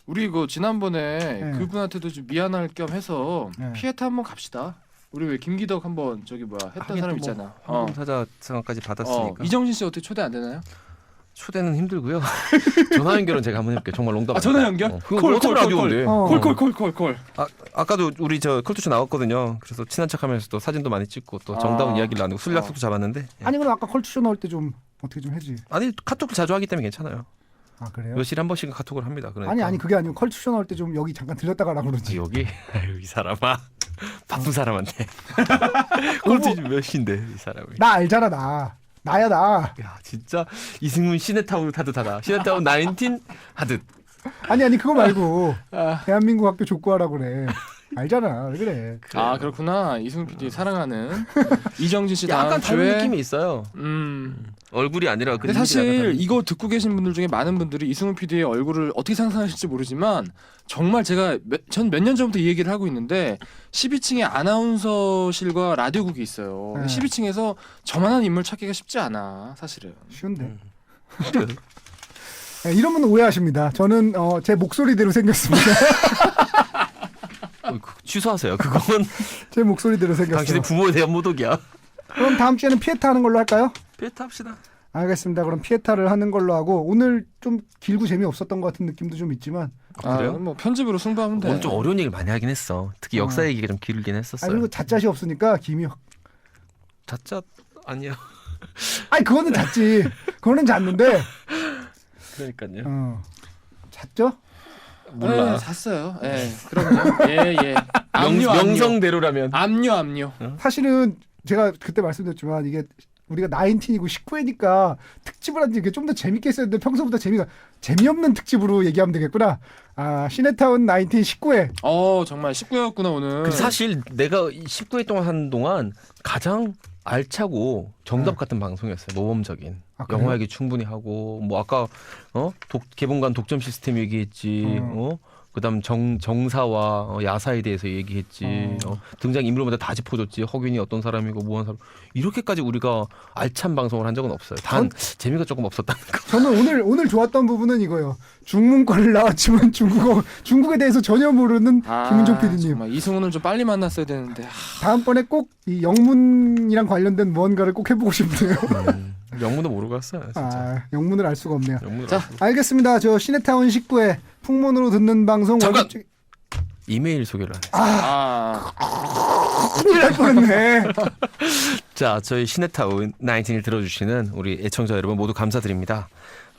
우리 그 지난번에
네.
그분한테도 좀 미안할 겸 해서
네.
피에타 한번 갑시다. 우리 왜 김기덕 한번 했던 사람 있잖아.
사자 상까지 받았으니까.
이정진 씨 어떻게 초대 안 되나요?
초대는 힘들고요. 전화 연결은 제가 한번 해볼게요. 정말 농담.
전화 연결?
그거 어떤 라디오인데.
콜.
아까도 우리 저 컬투쇼 나왔거든요. 그래서 친한 척하면서 또 사진도 많이 찍고 또 정다운 이야기를 나누고 술 약속도 잡았는데.
아니 그럼 아까 컬투쇼 나올 때 좀 어떻게 좀 해지.
아니 카톡을 자주 하기 때문에 괜찮아요.
아 그래요?
며칠에 한 번씩은 카톡을 합니다. 그러니까.
아니 그게 아니고 컬투쇼 나올 때 좀 여기 잠깐 들렸다 가라 그러지.
여기 아유 이 사람아 바쁜 사람한테 꼴찌 몇인데 이 사람이.
나 알잖아 나야 나.
야 진짜 이승훈 시네타운 하듯하다. 시네타운 19 하듯.
아니 그거 말고 대한민국 학교 족구하라고 그래. 알잖아 왜 그래.
아 그렇구나. 이승훈 PD 사랑하는 이정진 씨 다음
약간
주에.
다른 느낌이 있어요. 얼굴이 아니라.
근데 사실 이거 듣고 계신 분들 중에 많은 분들이 이승훈 PD의 얼굴을 어떻게 상상하실지 모르지만 정말 전 몇 년 전부터 이 얘기를 하고 있는데 12층에 아나운서실과 라디오국이 있어요.
네.
12층에서 저만한 인물 찾기가 쉽지 않아 사실은.
쉬운데. 네, 이런 분은 오해하십니다. 저는 제 목소리대로 생겼습니다.
취소하세요. 그건
제 목소리대로 생겼어요.
당신의 부모에 대한 모독이야.
그럼 다음 주에는 피에타 하는 걸로 할까요?
피에타 합시다.
알겠습니다. 그럼 피에타를 하는 걸로 하고 오늘 좀 길고 재미없었던 것 같은 느낌도 좀 있지만
그래요?
뭐 편집으로 승부하면 돼.
오늘 좀 어려운 얘기를 많이 하긴 했어. 특히 역사 얘기가 좀 길긴 했었어요.
그리고 잣잣이 없으니까 김이
잣잣 아니야.
그거는 잣지. 그거는 잣는데
그러니까요.
잣죠?
몰라.
샀어요. 예. 그럼요. 예.
명성대로라면.
압류.
사실은 제가 그때 말씀드렸지만 이게 우리가 19이고 19회니까 특집을 한지 좀 더 재밌게 했었는데 평소보다 재미없는 특집으로 얘기하면 되겠구나. 아, 시네타운 19 19회.
정말 19회였구나 오늘.
근데 사실 내가 19회 동안 하는 동안 가장 알차고 정답 같은 방송이었어요. 모범적인.
아, 그래요?
영화 얘기 충분히 하고 뭐 아까 개봉관 독점 시스템 얘기했지. 그다음 정사와 야사에 대해서 얘기했지. 등장 인물마다 다 짚어줬지. 허균이 어떤 사람이고 뭐한 사람. 이렇게까지 우리가 알찬 방송을 한 적은 없어요. 단 재미가 조금 없었다는 거.
저는 오늘 좋았던 부분은 이거예요. 중문과를 나왔지만 중국에 대해서 전혀 모르는 김은종 PD님.
정말 이승훈을 좀 빨리 만났어야 되는데.
다음번에 꼭 이 영문이랑 관련된 무언가를 꼭 해보고 싶네요.
영문도 모르고 갔어요. 진짜.
아, 영문을 알 수가 없네요.
영문을
자,
알고.
알겠습니다. 저 시네타운 19회 풍문으로 듣는 방송.
잠깐!
월요일
이메일 소개를 안 했어요.
큰일 날 뻔했네.
자, 저희 시네타운 19을 들어주시는 우리 애청자 여러분 모두 감사드립니다.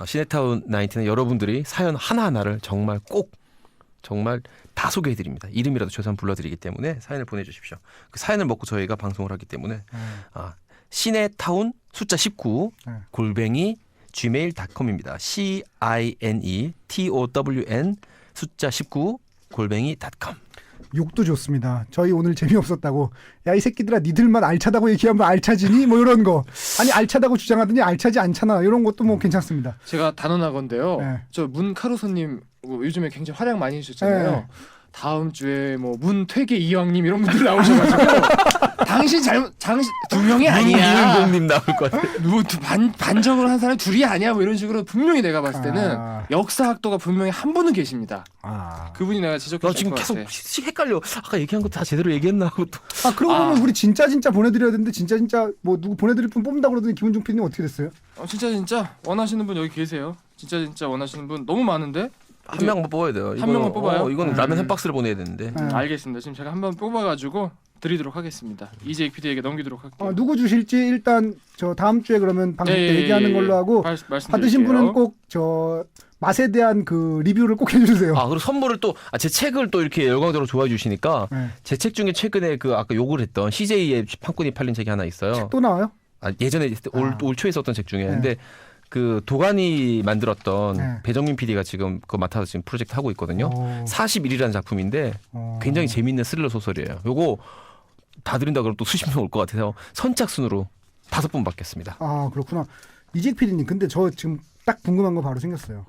시네타운 19은 여러분들이 사연 하나하나를 정말 다 소개해드립니다. 이름이라도 최소한 불러드리기 때문에 사연을 보내주십시오. 그 사연을 먹고 저희가 방송을 하기 때문에 시네타운 숫자 19 골뱅이 gmail.com입니다. CINETOWN 숫자 19 골뱅이 .com.
욕도 좋습니다. 저희 오늘 재미없었다고. 야, 이 새끼들아, 니들만 알차다고 얘기하면 알차지니? 뭐 이런 거. 아니, 알차다고 주장하더니 알차지 않잖아. 이런 것도 뭐 괜찮습니다.
제가 단언하건데요.
네.
저 문카루소님 요즘에 굉장히 활약 많이 해주셨잖아요.
네.
다음 주에 뭐 문퇴계 이왕님 이런 분들 나오셔가지고 당신 두 명이 아니야.
문인공님 나올 것 같아요.
뭐 반정을 한 사람이 둘이 아니야. 뭐 이런 식으로 분명히 내가 봤을 때는
아.
역사학도가 분명히 한 분은 계십니다.
아,
그분이 내가
나
지적했을
지금
것
계속
같아.
헷갈려. 아까 얘기한 거 다 제대로 얘기했나 하고 또.
그러고 보면 우리 진짜 보내드려야 되는데 진짜 뭐 누구 보내드릴 분 뽑는다 그러더니 김은종 PD님 어떻게 됐어요?
진짜 원하시는 분 여기 계세요. 진짜 원하시는 분 너무 많은데
한 명만 뽑아야 돼요.
한 명만 뽑아요?
이거는 라면 한 박스를 보내야 되는데.
알겠습니다. 지금 제가 한번 뽑아가지고 드리도록 하겠습니다. 이재익 PD에게 넘기도록 할게요.
누구 주실지 일단 저 다음 주에 그러면 방송 때 얘기하는 걸로 하고 받으신 분은 꼭 저 맛에 대한 그 리뷰를 꼭 해주세요.
그리고 선물을 또 제 책을 또 이렇게 열광적으로 좋아해 주시니까
네.
제 책 중에 최근에 그 아까 욕을 했던 CJ의 판권이 팔린 책이 하나 있어요.
또 나와요?
예전에 올 초에 썼던 책 중에.
네.
근데 그 도가니 만들었던
네.
배정민 PD가 지금 그거 맡아서 지금 프로젝트 하고 있거든요. 41이라는 작품인데 굉장히 재미있는 스릴러 소설이에요. 요거 다 드린다 그러면 또 수십 명 올 것 같아서 선착순으로 5분 받겠습니다.
아, 그렇구나. 이재익 PD님, 근데 저 지금 딱 궁금한 거 바로 생겼어요.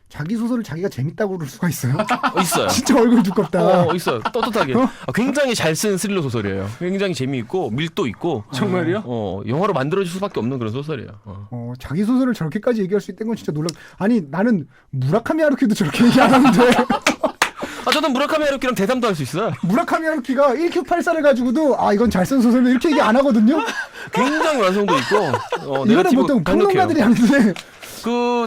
자기 소설을 자기가 재밌다고 그럴 수가 있어요?
있어요.
진짜 얼굴 두껍다.
있어요. 떳떳하게. 굉장히 잘 쓴 스릴러 소설이에요. 굉장히 재미있고 밀도 있고.
정말요?
영화로 만들어질 수밖에 없는 그런 소설이에요.
자기 소설을 저렇게까지 얘기할 수 있다는 건 진짜 놀라. 아니, 나는 무라카미 하루키도 저렇게 얘기 안 하는데.
저는 무라카미 하루키랑 대담도 할 수 있어요.
무라카미 하루키가 1Q84를 가지고도 이건 잘 쓴 소설을 이렇게 얘기 안 하거든요.
굉장히 완성도 있고.
이거는 보통 평론가들이 하는데.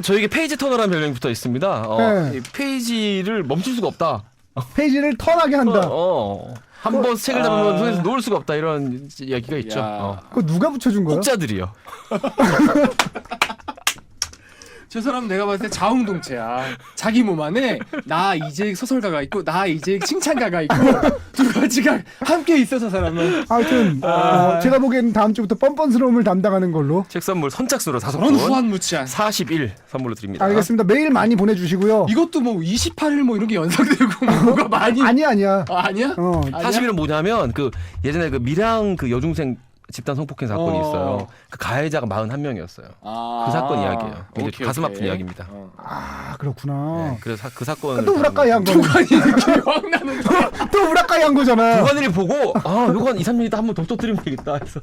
저에게 페이지 터너라는 별명이 붙어 있습니다.
네.
이 페이지를 멈출 수가 없다.
페이지를 턴하게 한다.
한 번 책을 잡으면 손에서 놓을 수가 없다 이런 이야기가 있죠.
그거 누가 붙여준 거야?
혹자들이요.
저 사람 내가 봤을 때 자웅동체야. 자기 몸 안에 나 이재익 소설가가 있고 나 이재익 칭찬가가 있고 두 가지가 함께 있어 저 사람은.
하여튼 제가 보기에는 다음 주부터 뻔뻔스러움을 담당하는 걸로.
책 선물 선착순으로 5분.
그런 후한무치한.
41 선물로 드립니다.
알겠습니다. 메일 많이 보내주시고요.
이것도 뭐 28일 뭐 이런 게 연상되고 뭐가 많이.
아니야.
아니야?
41은 뭐냐면 그 예전에 그 밀양 그 여중생 집단 성폭행 사건이 있어요. 그 가해자가 41명이었어요. 그 사건 이야기예요. 굉장히 가슴 아픈 이야기입니다.
그렇구나.
네, 그래서 그 사건을
또 우라카이 한 거.
확 나는
또 우라카이 한 거잖아.
도가니를 보고 요거 한 2, 3년 있다 한번 더 터뜨리면 되겠다 해서.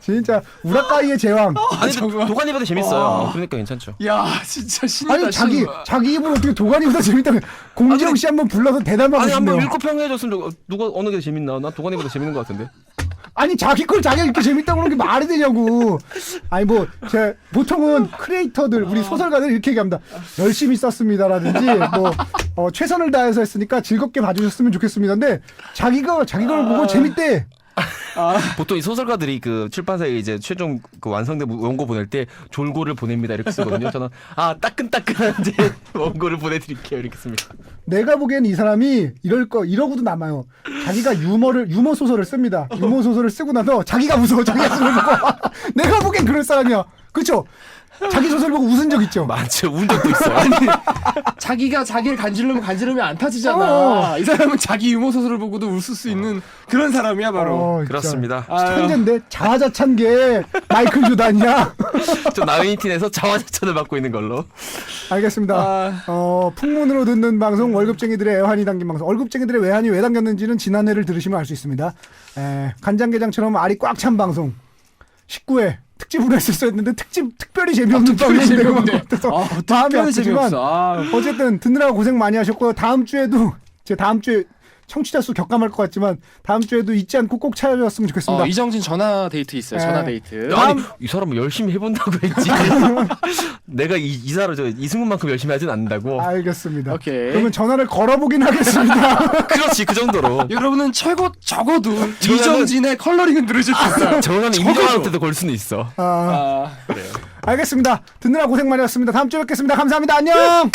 진짜 우라카이의 제왕.
아니 도가니보다 재밌어요. 그러니까 괜찮죠.
야 진짜 신이다.
아니 자기 입으로 어떻게 도가니보다 재밌다고. 공지영 씨 한번 불러서 대담하고
아니 한번
싶네요.
읽고 평해줬으면 누가 어느 게 재밌나? 나 도가니보다 재밌는 것 같은데.
아니 자기 걸 자기가 이렇게 재밌다고 그러는 게 말이 되냐고. 아니 뭐 제가 보통은 크리에이터들 우리 소설가들 이렇게 얘기합니다. 열심히 썼습니다라든지 뭐 최선을 다해서 했으니까 즐겁게 봐주셨으면 좋겠습니다. 근데 자기 걸 보고 재밌대.
보통 이 소설가들이 그 출판사에 이제 최종 그 완성된 원고 보낼 때 졸고를 보냅니다 이렇게 쓰거든요. 저는 따끈따끈한 이제 원고를 보내드릴게요 이렇게 씁니다.
내가 보기엔 이 사람이 이러고도 남아요. 자기가 유머 소설을 씁니다. 유머 소설을 쓰고 나서 자기가 무서워. 자기가 소설 보고 내가 보기엔 그럴 사람이야. 그렇죠? 자기 소설 보고 웃은 적 있죠.
많죠. 운 적도 있어요.
자기가 자기를 간지르면 안 타지잖아. 이 사람은 자기 유머 소설을 보고도 웃을 수 있는 그런 사람이야 바로.
진짜.
그렇습니다.
천재인데 자화자찬 게 마이클 조단이야.
저 나인틴에서 자화자찬을 받고 있는 걸로.
알겠습니다. 풍문으로 듣는 방송 월급쟁이들의 애환이 담긴 방송. 월급쟁이들의 애환이 왜 담겼는지는 지난해를 들으시면 알 수 있습니다. 간장게장처럼 알이 꽉 찬 방송 19회 특집으로 했었어야 했는데 특별히 재미없는 방송인 것 같아서 마음이 아프지만 어쨌든 듣느라고 고생 많이 하셨고요. 다음 주에도 다음 주에 청취자 수 격감할 것 같지만 다음 주에도 잊지 않고 꼭 찾아주셨으면 좋겠습니다.
이정진 전화 데이트 있어요. 전화 데이트.
아니 이 사람은 열심히 해본다고 했지. 내가 이 사람 이승훈만큼 열심히 하진 않는다고.
알겠습니다.
오케이.
그러면 전화를 걸어보긴 하겠습니다.
그렇지 그 정도로.
여러분은 적어도 이정진의 컬러링은 들으실 수 있어요.
저는 이정환한테도 걸 수는 있어.
그래요.
알겠습니다. 듣느라 고생 많이 했습니다. 다음 주에 뵙겠습니다. 감사합니다. 안녕.